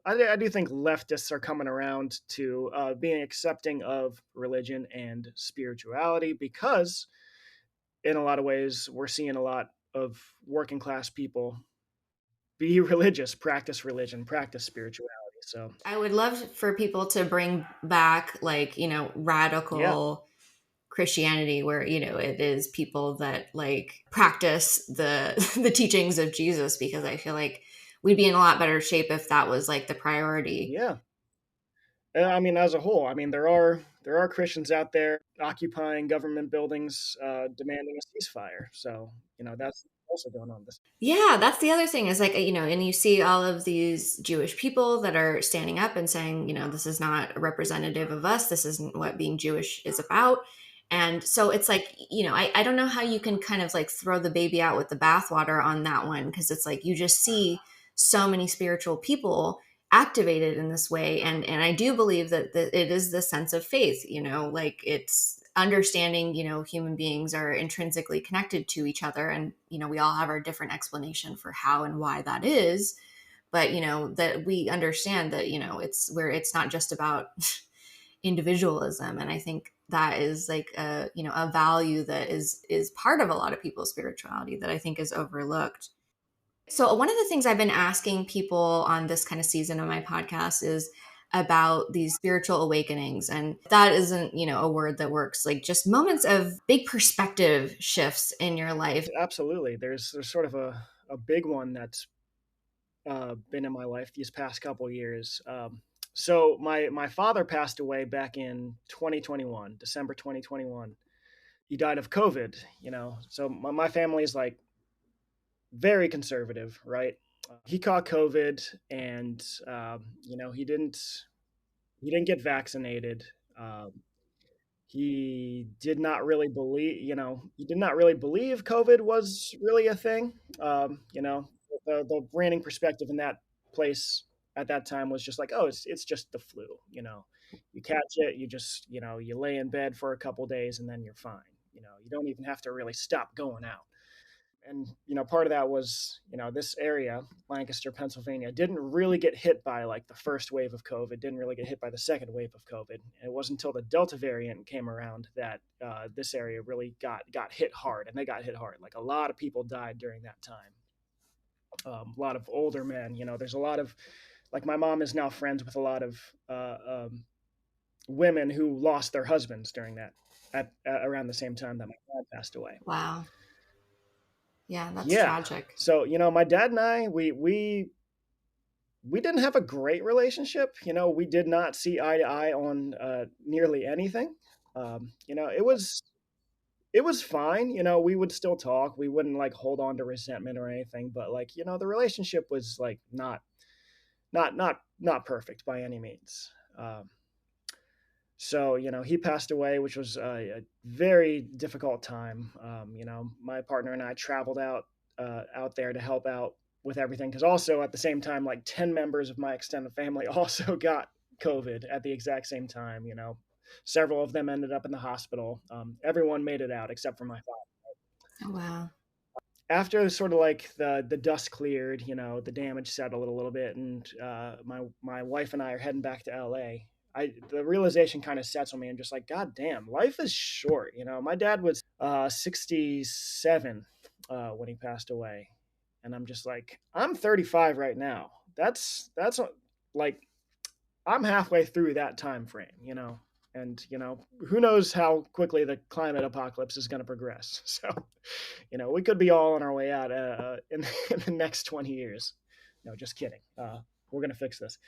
I do think leftists are coming around to being accepting of religion and spirituality, because, in a lot of ways, we're seeing a lot of working class people be religious, practice religion, practice spirituality. So, I would love for people to bring back like, yeah, radical Christianity where, it is people that like practice the the teachings of Jesus, because I feel like we'd be in a lot better shape if that was like the priority. yeah. I mean, as a whole, I mean, there are Christians out there occupying government buildings, demanding a ceasefire. So, that's also going on. This, Yeah, that's the other thing is like, and you see all of these Jewish people that are standing up and saying, this is not a representative of us. This isn't what being Jewish is about. And so it's like, I don't know how you can kind of like throw the baby out with the bathwater on that one, because it's like you just see so many spiritual people activated in this way. And I do believe that it is the sense of faith, like it's understanding, human beings are intrinsically connected to each other, and we all have our different explanation for how and why that is, but that we understand that it's where it's not just about individualism. And I think that is like a value that is part of a lot of people's spirituality that I think is overlooked. So, one of the things I've been asking people on this kind of season of my podcast is about these spiritual awakenings. And that isn't, a word that works, like just moments of big perspective shifts in your life. absolutely. There's sort of a big one that's been in my life these past couple of years. So my father passed away back in 2021, December 2021. He died of COVID. So my family is like very conservative, right? He caught COVID, and he didn't get vaccinated. Um, he did not really believe COVID was really a thing. The reigning perspective in that place at that time was just like, oh, it's just the flu. You catch it, you just you lay in bed for a couple days, and then you're fine. You don't even have to really stop going out. And part of that was this area, Lancaster, Pennsylvania, didn't really get hit by like the first wave of COVID, didn't really get hit by the second wave of COVID. And it wasn't until the Delta variant came around that this area really got hit hard. And they got hit hard. Like, a lot of people died during that time. A lot of older men. There's a lot of, like, my mom is now friends with a lot of women who lost their husbands during that, at around the same time that my dad passed away. Wow. Yeah, that's Yeah. tragic. So, my dad and I, we didn't have a great relationship. We did not see eye to eye on nearly anything. It was fine. We would still talk. We wouldn't like hold on to resentment or anything, but like, the relationship was like not perfect by any means. So, he passed away, which was a very difficult time. My partner and I traveled out there to help out with everything, because also at the same time, like 10 members of my extended family also got COVID at the exact same time. Several of them ended up in the hospital. Everyone made it out except for my father. Oh, wow. After sort of like the dust cleared, the damage settled a little bit, and my wife and I are heading back to LA. The realization kind of sets on me, and just like, God damn, life is short. My dad was 67 when he passed away, and I'm just like, I'm 35 right now. That's like, I'm halfway through that time frame. And who knows how quickly the climate apocalypse is going to progress. So we could be all on our way out in the next 20 years. No, just kidding. We're going to fix this.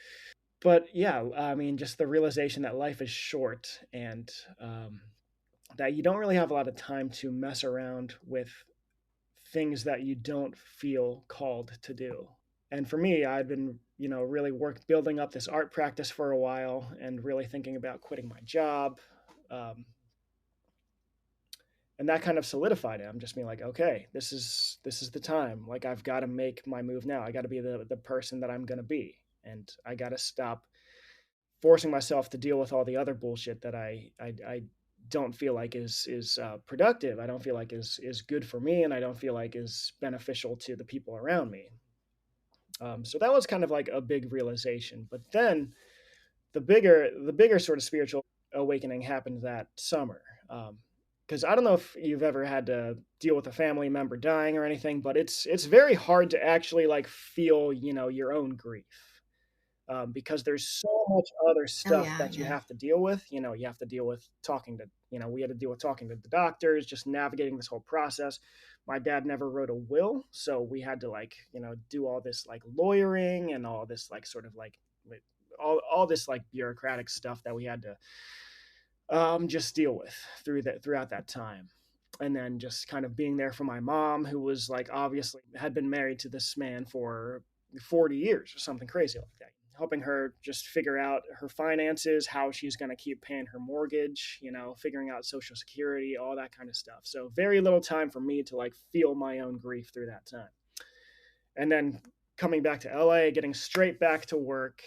But yeah, I mean, just the realization that life is short, and that you don't really have a lot of time to mess around with things that you don't feel called to do. And for me, I'd been, really building up this art practice for a while, and really thinking about quitting my job. Um, and that kind of solidified it. I'm just being like, okay, this is the time. Like, I've got to make my move now. I got to be the person that I'm going to be, and I got to stop forcing myself to deal with all the other bullshit that I don't feel like is productive. I don't feel like is good for me, and I don't feel like is beneficial to the people around me. So that was kind of like a big realization. But then the bigger sort of spiritual awakening happened that summer. Because I don't know if you've ever had to deal with a family member dying or anything, but it's very hard to actually like feel your own grief, because there's so much other Oh, stuff yeah, that you yeah. have to deal with. You have to deal with we had to deal with talking to the doctors, just navigating this whole process. My dad never wrote a will, so we had to like, do all this like lawyering, and all this like sort of like all this like bureaucratic stuff that we had to just deal with throughout that time. And then just kind of being there for my mom, who was like, obviously had been married to this man for 40 years or something crazy like that, helping her just figure out her finances, how she's going to keep paying her mortgage, figuring out social security, all that kind of stuff. So very little time for me to like feel my own grief through that time. And then coming back to LA, getting straight back to work.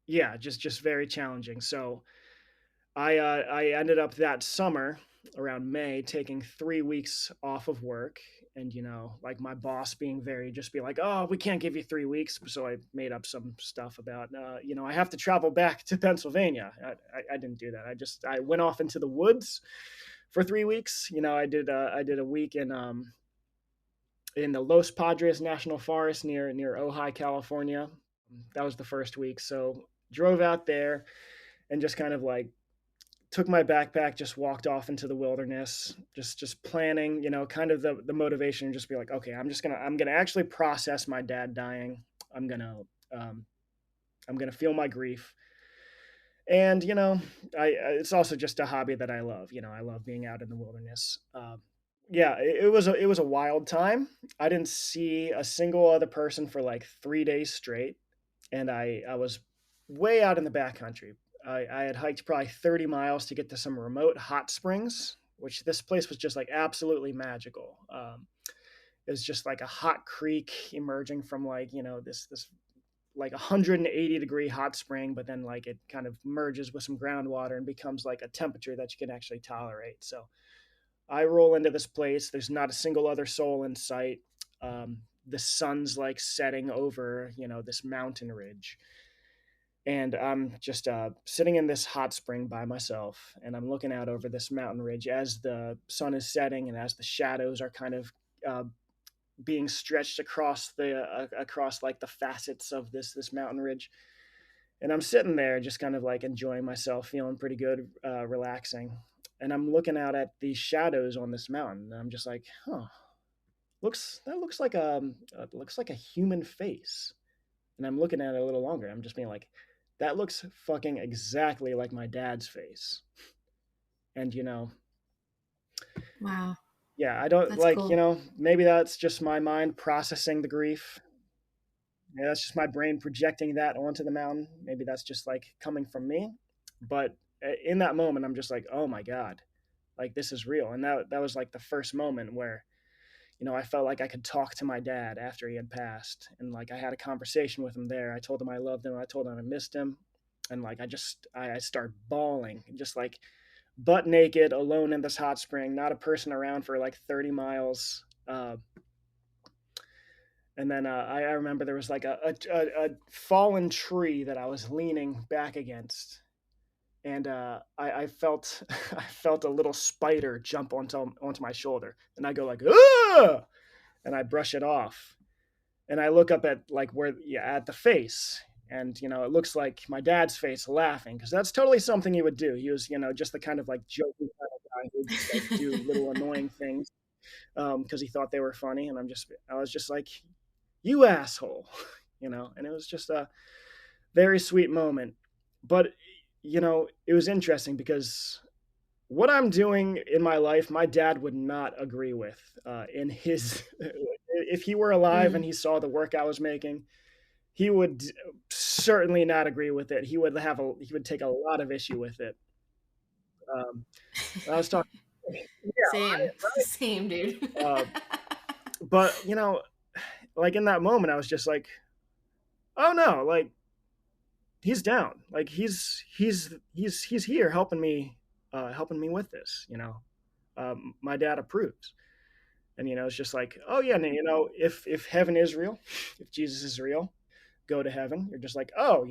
Yeah, just very challenging. So I ended up that summer around May taking 3 weeks off of work, and like my boss being very just be like, oh, we can't give you 3 weeks. So I made up some stuff about I have to travel back to Pennsylvania. I didn't do that. I went off into the woods for 3 weeks. I did a week in the Los Padres National Forest near Ojai, California. That was the first week. So drove out there, and just kind of like took my backpack, just walked off into the wilderness, just planning, kind of the motivation, just be like, okay, I'm gonna actually process my dad dying. I'm gonna um, I'm gonna feel my grief, and it's also just a hobby that I love. I love being out in the wilderness. Yeah, it was a wild time. I didn't see a single other person for like 3 days straight, and I was way out in the backcountry. I had hiked probably 30 miles to get to some remote hot springs, which this place was just like absolutely magical. It was just like a hot creek emerging from like this like 180-degree hot spring, but then like it kind of merges with some groundwater and becomes like a temperature that you can actually tolerate. So I roll into this place. There's not a single other soul in sight. The sun's like setting over, this mountain ridge. And I'm just sitting in this hot spring by myself. And I'm looking out over this mountain ridge as the sun is setting and as the shadows are kind of uh, being stretched across like the facets of this mountain ridge. And I'm sitting there just kind of like enjoying myself, feeling pretty good, relaxing. And I'm looking out at these shadows on this mountain. And I'm just like, huh, looks like looks like a human face. And I'm looking at it a little longer. I'm just being like, that looks fucking exactly like my dad's face. And Wow, yeah, I don't that's like, cool. maybe that's just my mind processing the grief. Yeah, that's just my brain projecting that onto the mountain. Maybe that's just like coming from me. But in that moment, I'm just like, oh my God, like this is real. And that was like the first moment where, I felt like I could talk to my dad after he had passed. And like I had a conversation with him there. I told him I loved him. I told him I missed him. And like I start bawling, just like butt naked, alone in this hot spring, not a person around for like 30 miles. And then I remember there was like a fallen tree that I was leaning back against, and I felt I felt a little spider jump onto my shoulder, and I go like ah, and I brush it off, and I look up at like where yeah at the face, and it looks like my dad's face laughing because that's totally something he would do. He was just the kind of like joking kind of guy who would just like do little annoying things because he thought they were funny, and I was just like you asshole, and it was just a very sweet moment. But, it was interesting because what I'm doing in my life, my dad would not agree with in his, if he were alive and Mm. he saw the work I was making, he would certainly not agree with it. He would take a lot of issue with it. Um, I was talking, yeah, Same, same, dude. but, like in that moment, I was just like, oh no, like he's down. Like he's here helping me with this. My dad approves, and it's just like, oh yeah, and, if heaven is real, if Jesus is real, go to heaven. You're just like, oh,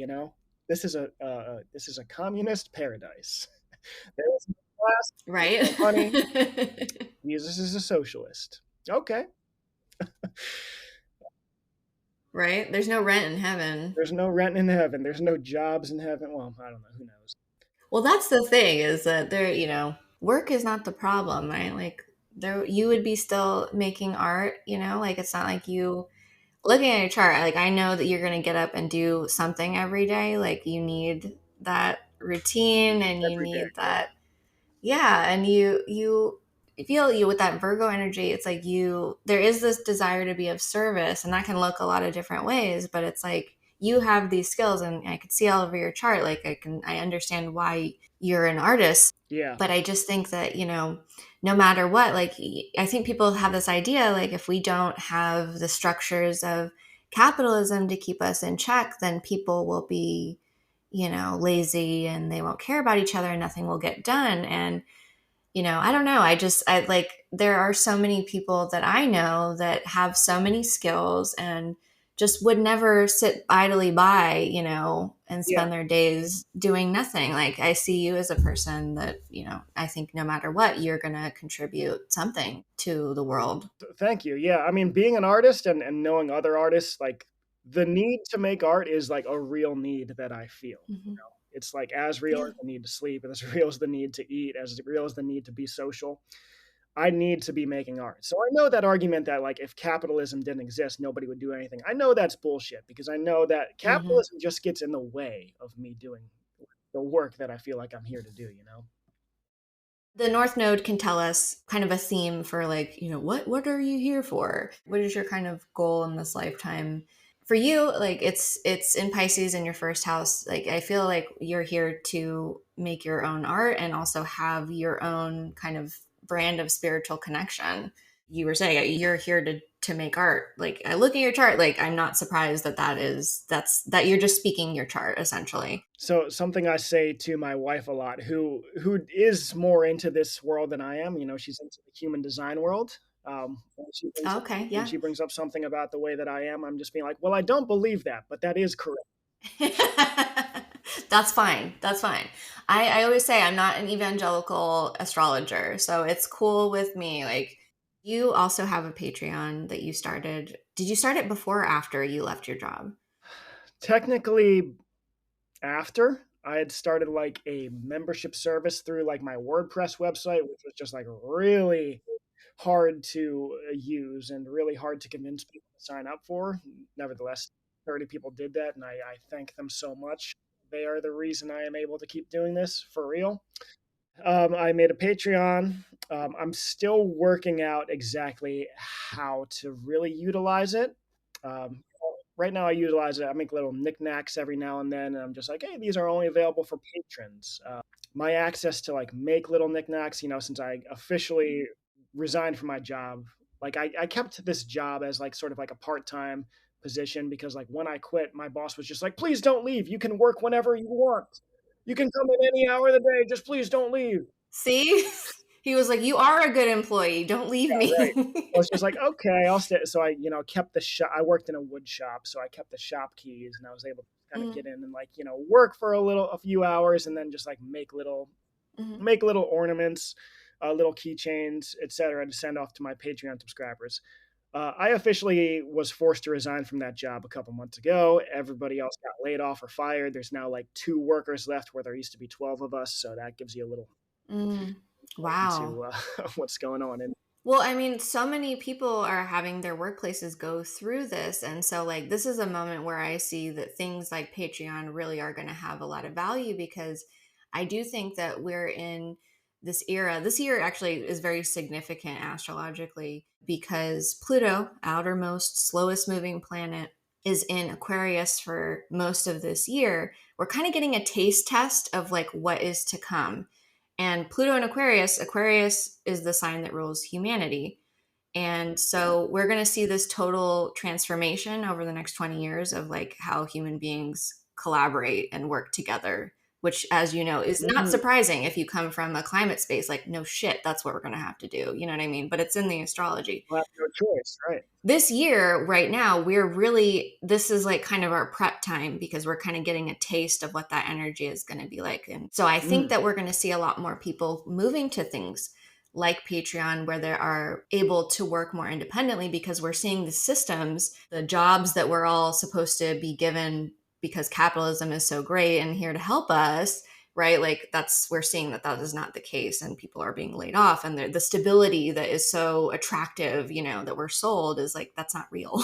this is a communist paradise. There is no class, there's Right? no money. Jesus is a socialist. Okay, Right? There's no rent in heaven. there's no rent in heaven. There's no jobs in heaven. Well, I don't know. Who knows? Well, that's the thing is that work is not the problem, right? Like there you would be still making art, like it's not like you looking at your chart, like I know that you're going to get up and do something every day. Like you need that routine and you Every day. need that. Yeah, and you feel you with that Virgo energy, it's like there is this desire to be of service, and that can look a lot of different ways, but it's like you have these skills, and I could see all over your chart, like I understand why you're an artist, Yeah. but I just think that, no matter what, like I think people have this idea like if we don't have the structures of capitalism to keep us in check, then people will be lazy and they won't care about each other and nothing will get done. And, I don't know. I like, there are so many people that I know that have so many skills and just would never sit idly by, and Yeah. spend their days doing nothing. Like, I see you as a person that, I think no matter what, you're going to contribute something to the world. Thank you. Yeah, I mean, being an artist and knowing other artists, like the need to make art is like a real need that I feel. Hmm. It's like as real Yeah. as the need to sleep, as real as the need to eat, as real as the need to be social. I need to be making art. So I know that argument that like if capitalism didn't exist, nobody would do anything. I know that's bullshit because I know that Hmm. capitalism just gets in the way of me doing the work that I feel like I'm here to do. The North Node can tell us kind of a theme for like, what are you here for? What is your kind of goal in this lifetime? For you, like it's in Pisces in your first house. Like I feel like you're here to make your own art and also have your own kind of brand of spiritual connection. You were saying you're here to make art. Like I look at your chart, like I'm not surprised that you're just speaking your chart essentially. So something I say to my wife a lot, who is more into this world than I am. She's into the human design world. Okay, When yeah. she brings up something about the way that I am, I'm just being like, well, I don't believe that, but that is correct. That's fine. That's fine. I always say I'm not an evangelical astrologer, so it's cool with me. Like, you also have a Patreon that you started. Did you start it before or after you left your job? Technically, after I had started like a membership service through like my WordPress website, which was just like really hard to use and really hard to convince people to sign up for. Nevertheless, 30 people did that, and I thank them so much. They are the reason I am able to keep doing this for real. I made a Patreon. I'm still working out exactly how to really utilize it. Um, right now, I utilize it. I make little knickknacks every now and then, and I'm just like, hey, these are only available for patrons. My access to like make little knickknacks, since I officially resigned from my job, like I kept this job as like sort of like a part-time position because like when I quit, my boss was just like, please don't leave. You can work whenever you want. You can come in any hour of the day. Just please don't leave. See? He was like, "You are a good employee. Don't leave Yeah, right. I me." was just like, okay, I'll stay. So I, kept the shop. I worked in a wood shop, so I kept the shop keys, and I was able to kind of Mm, get in and like, work for a few hours, and then just like mhm. make little ornaments, little keychains, etc., to send off to my Patreon subscribers. I officially was forced to resign from that job a couple months ago. Everybody else got laid off or fired. There's now like 2 workers left where there used to be 12 of us. So that gives you a little Mm. into Wow. what's going on. And Well, I mean, so many people are having their workplaces go through this. And so, like, this is a moment where I see that things like Patreon really are going to have a lot of value because I do think that we're in this era. This year actually is very significant astrologically because Pluto, outermost, slowest moving planet, is in Aquarius for most of this year. We're kind of getting a taste test of like what is to come. And Pluto in Aquarius, Aquarius is the sign that rules humanity. And so we're going to see this total transformation over the next 20 years of like how human beings collaborate and work together, which, as you know, is not mm, surprising if you come from a climate space. Like, no shit, that's what we're going to have to do. You know what I mean? But it's in the astrology. we'll have no choice, right? This year, right now, this is like kind of our prep time because we're kind of getting a taste of what that energy is going to be like. And so I think Mm, that we're going to see a lot more people moving to things like Patreon where they are able to work more independently because we're seeing the systems, the jobs that we're all supposed to be given because capitalism is so great and here to help us, right? Like we're seeing that is not the case and people are being laid off and the stability that is so attractive, that we're sold is like, that's not real.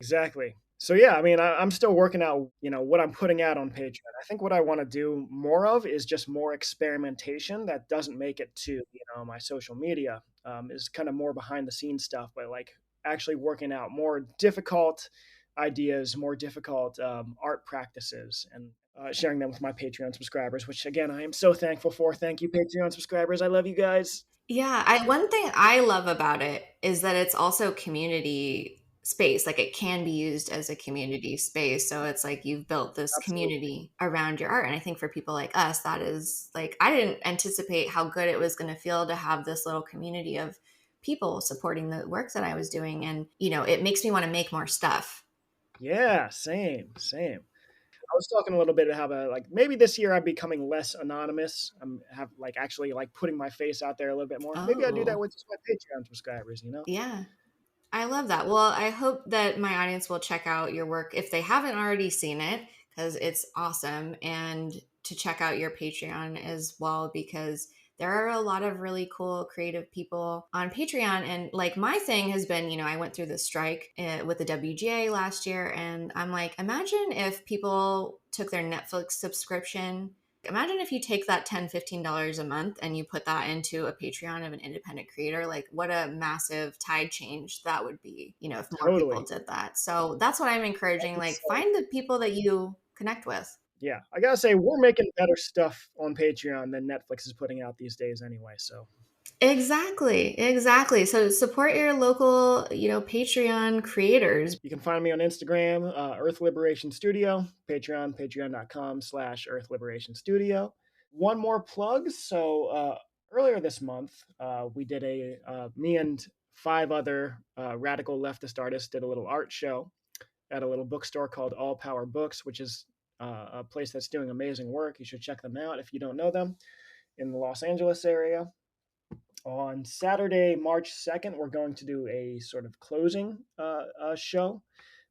exactly. So yeah, I mean, I'm still working out, what I'm putting out on Patreon. I think what I want to do more of is just more experimentation that doesn't make it to, my social media. Is kind of more behind the scenes stuff, but like actually working out more difficult ideas, more difficult art practices, and sharing them with my Patreon subscribers. Which again, I am so thankful for. Thank you, Patreon subscribers. I love you guys. Yeah, one thing I love about it is that it's also community space. Like it can be used as a community space. So it's like you've built this Absolutely. community around your art. And I think for people like us, that is like I didn't anticipate how good it was going to feel to have this little community of people supporting the work that I was doing. And, it makes me want to make more stuff. Yeah, same, same. I was talking a little bit about how like maybe this year I'm becoming less anonymous. I'm have like actually like putting my face out there a little bit more. Maybe I do that Oh, with just my Patreon subscribers. yeah. I love that. Well, I hope that my audience will check out your work if they haven't already seen it, because it's awesome. And to check out your Patreon as well, because there are a lot of really cool creative people on Patreon. And like my thing has been, I went through the strike with the WGA last year. And I'm like, imagine if people took their Netflix subscription Imagine if you take that $10, $15 a month and you put that into a Patreon of an independent creator, like what a massive tide change that would be, if more people Totally. did that. So that's what I'm encouraging. Like find the people that you connect with. Yeah, I gotta say, we're making better stuff on Patreon than Netflix is putting out these days anyway, so. Exactly. So support your local, Patreon creators. You can find me on Instagram, Earth Liberation Studio, Patreon, patreon.com/Earth Liberation Studio. One more plug. So earlier this month, we did me and 5 other radical leftist artists did a little art show at a little bookstore called All Power Books, which is a place that's doing amazing work. You should check them out if you don't know them, in the Los Angeles area. On Saturday, March 2nd, we're going to do a sort of closing show.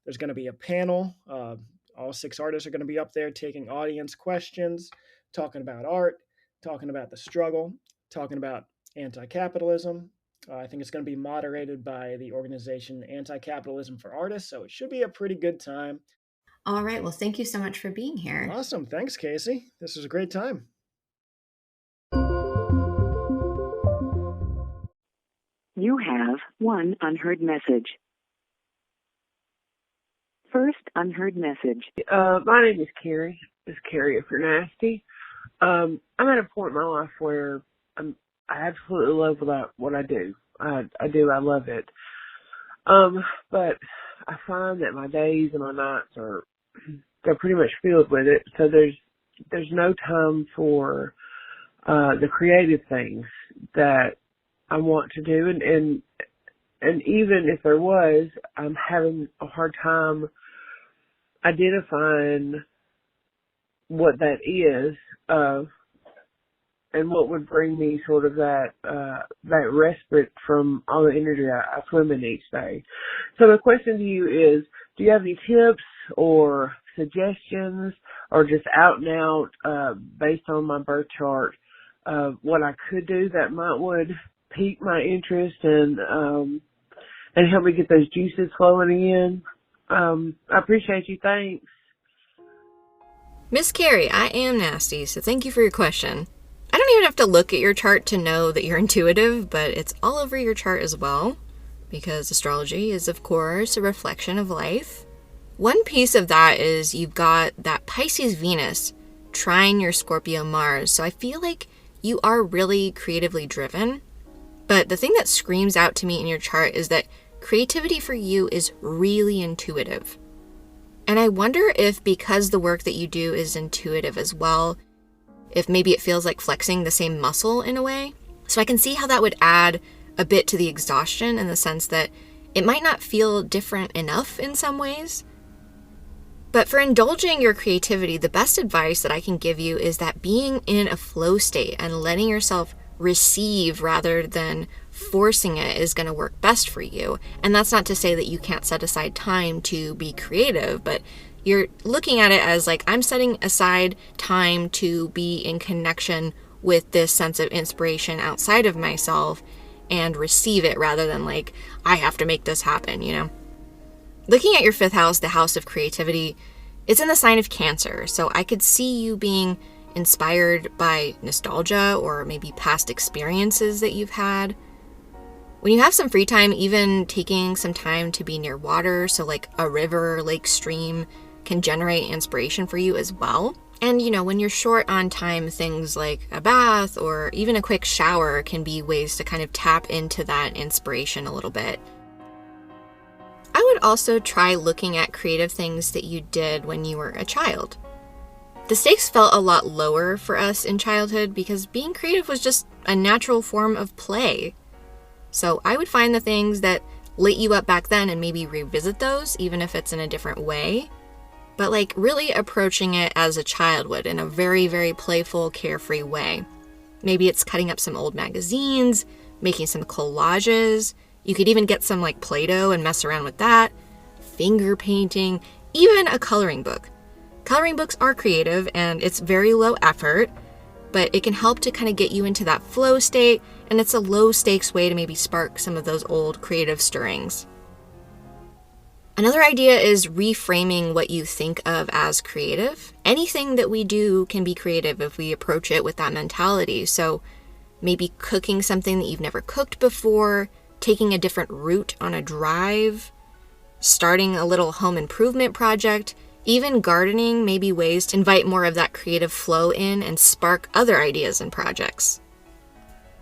There's going to be a panel. All 6 artists are going to be up there taking audience questions, talking about art, talking about the struggle, talking about anti-capitalism. I think it's going to be moderated by the organization Anti-Capitalism for Artists, so it should be a pretty good time. All right. Well, thank you so much for being here. Awesome. Thanks, Kaycee. This was a great time. You have one unheard message. First unheard message. My name is Carrie. It's Carrie if you're nasty. I'm at a point in my life where I absolutely love what I do. I love it. But I find that my days and my nights they're pretty much filled with it. So there's no time for the creative things that I want to do, and even if there was, I'm having a hard time identifying what that is, and what would bring me sort of that respite from all the energy I swim in each day. So the question to you is, do you have any tips or suggestions, or just out and out, based on my birth chart, what I could do that would pique my interest and help me get those juices flowing again? I appreciate you. Thanks. Miss Carrie, I am nasty, so thank you for your question. I don't even have to look at your chart to know that you're intuitive, but it's all over your chart as well, because astrology is, of course, a reflection of life. One piece of that is you've got that Pisces Venus trine your Scorpio Mars, so I feel like you are really creatively driven. But the thing that screams out to me in your chart is that creativity for you is really intuitive. And I wonder if, because the work that you do is intuitive as well, if maybe it feels like flexing the same muscle in a way. So I can see how that would add a bit to the exhaustion, in the sense that it might not feel different enough in some ways. But for indulging your creativity, the best advice that I can give you is that being in a flow state and letting yourself receive rather than forcing it is going to work best for you. And that's not to say that you can't set aside time to be creative, but you're looking at it as like, I'm setting aside time to be in connection with this sense of inspiration outside of myself and receive it, rather than like, I have to make this happen, Looking at your 5th house, the house of creativity, it's in the sign of Cancer. So I could see you being inspired by nostalgia or maybe past experiences that you've had. When you have some free time, even taking some time to be near water, so like a river, lake, stream, can generate inspiration for you as well. And when you're short on time, things like a bath or even a quick shower can be ways to kind of tap into that inspiration a little bit. I would also try looking at creative things that you did when you were a child. The stakes felt a lot lower for us in childhood because being creative was just a natural form of play. So I would find the things that lit you up back then and maybe revisit those, even if it's in a different way. But like really approaching it as a child would, in a very, very playful, carefree way. Maybe it's cutting up some old magazines, making some collages. You could even get some like Play-Doh and mess around with that. Finger painting, even a coloring book. Coloring books are creative and it's very low effort, but it can help to kind of get you into that flow state, and it's a low stakes way to maybe spark some of those old creative stirrings. Another idea is reframing what you think of as creative. Anything that we do can be creative if we approach it with that mentality. So maybe cooking something that you've never cooked before, taking a different route on a drive, starting a little home improvement project, even gardening may be ways to invite more of that creative flow in and spark other ideas and projects.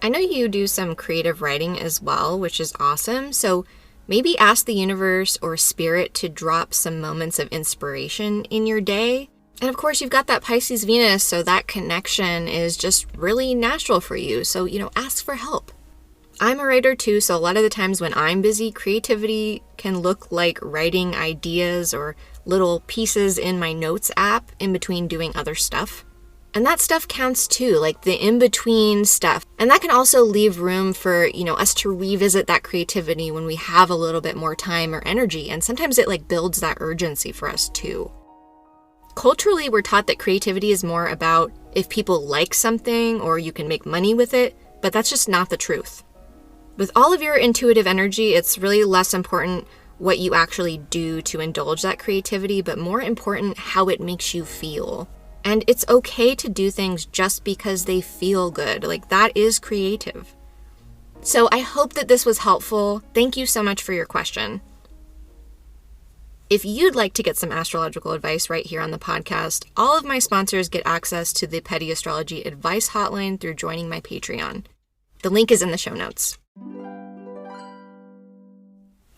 I know you do some creative writing as well, which is awesome. So maybe ask the universe or spirit to drop some moments of inspiration in your day. And of course, you've got that Pisces Venus, so that connection is just really natural for you. So, ask for help. I'm a writer too, so a lot of the times when I'm busy, creativity can look like writing ideas or little pieces in my notes app in between doing other stuff. And that stuff counts too, like the in-between stuff. And that can also leave room for, us to revisit that creativity when we have a little bit more time or energy. And sometimes it builds that urgency for us too. Culturally, we're taught that creativity is more about if people like something or you can make money with it, but that's just not the truth. With all of your intuitive energy, it's really less important what you actually do to indulge that creativity, but more important how it makes you feel. And it's okay to do things just because they feel good. That is creative. So I hope that this was helpful. Thank you so much for your question. If you'd like to get some astrological advice right here on the podcast, all of my sponsors get access to the Petty Astrology Advice Hotline through joining my Patreon. The link is in the show notes.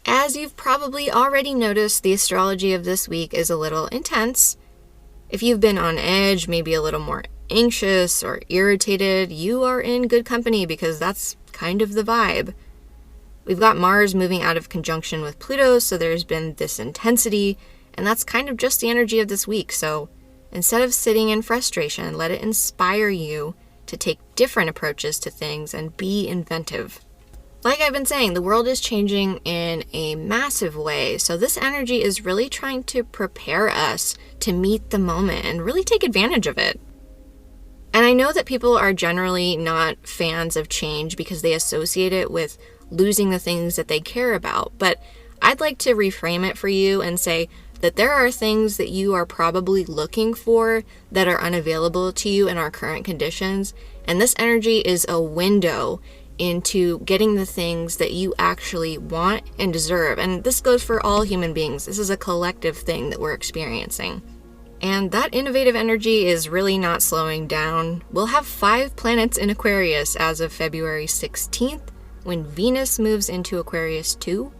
As you've probably already noticed, the astrology of this week is a little intense. If you've been on edge, maybe a little more anxious or irritated, you are in good company because that's kind of the vibe. We've got Mars moving out of conjunction with Pluto, so there's been this intensity, and that's kind of just the energy of this week. So instead of sitting in frustration, let it inspire you to take different approaches to things and be inventive. Like I've been saying, the world is changing in a massive way, so this energy is really trying to prepare us to meet the moment and really take advantage of it. And I know that people are generally not fans of change because they associate it with losing the things that they care about, but I'd like to reframe it for you and say that there are things that you are probably looking for that are unavailable to you in our current conditions, and this energy is a window into getting the things that you actually want and deserve. And this goes for all human beings. This is a collective thing that we're experiencing. And that innovative energy is really not slowing down. We'll have 5 planets in Aquarius as of February 16th, when Venus moves into Aquarius 2.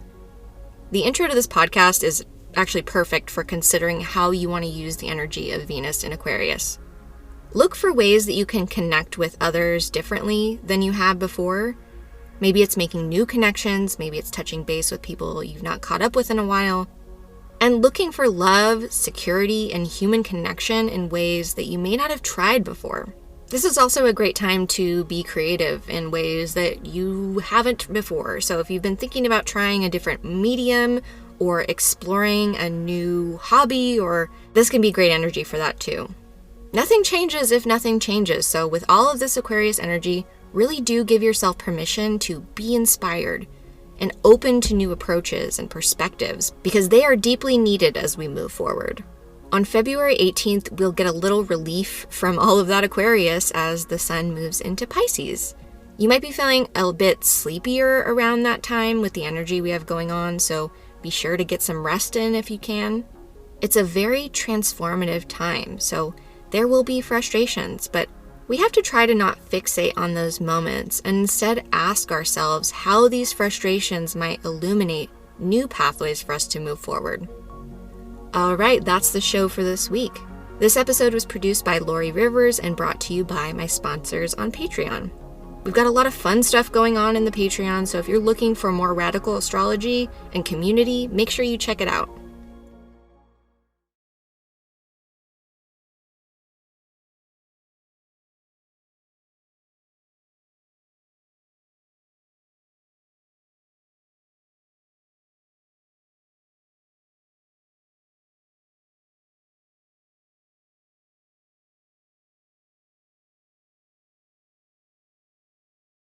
The intro to this podcast is actually perfect for considering how you want to use the energy of Venus in Aquarius. Look for ways that you can connect with others differently than you have before. Maybe it's making new connections, maybe it's touching base with people you've not caught up with in a while, and looking for love, security, and human connection in ways that you may not have tried before. This is also a great time to be creative in ways that you haven't before. So if you've been thinking about trying a different medium or exploring a new hobby, or this can be great energy for that too. Nothing changes if nothing changes. So with all of this Aquarius energy, really do give yourself permission to be inspired and open to new approaches and perspectives because they are deeply needed as we move forward. On February 18th, we'll get a little relief from all of that Aquarius as the sun moves into Pisces. You might be feeling a bit sleepier around that time with the energy we have going on, so be sure to get some rest in if you can. It's a very transformative time, so there will be frustrations, but we have to try to not fixate on those moments and instead ask ourselves how these frustrations might illuminate new pathways for us to move forward. All right, that's the show for this week. This episode was produced by Lori Rivers and brought to you by my sponsors on Patreon. We've got a lot of fun stuff going on in the Patreon, so if you're looking for more radical astrology and community, make sure you check it out.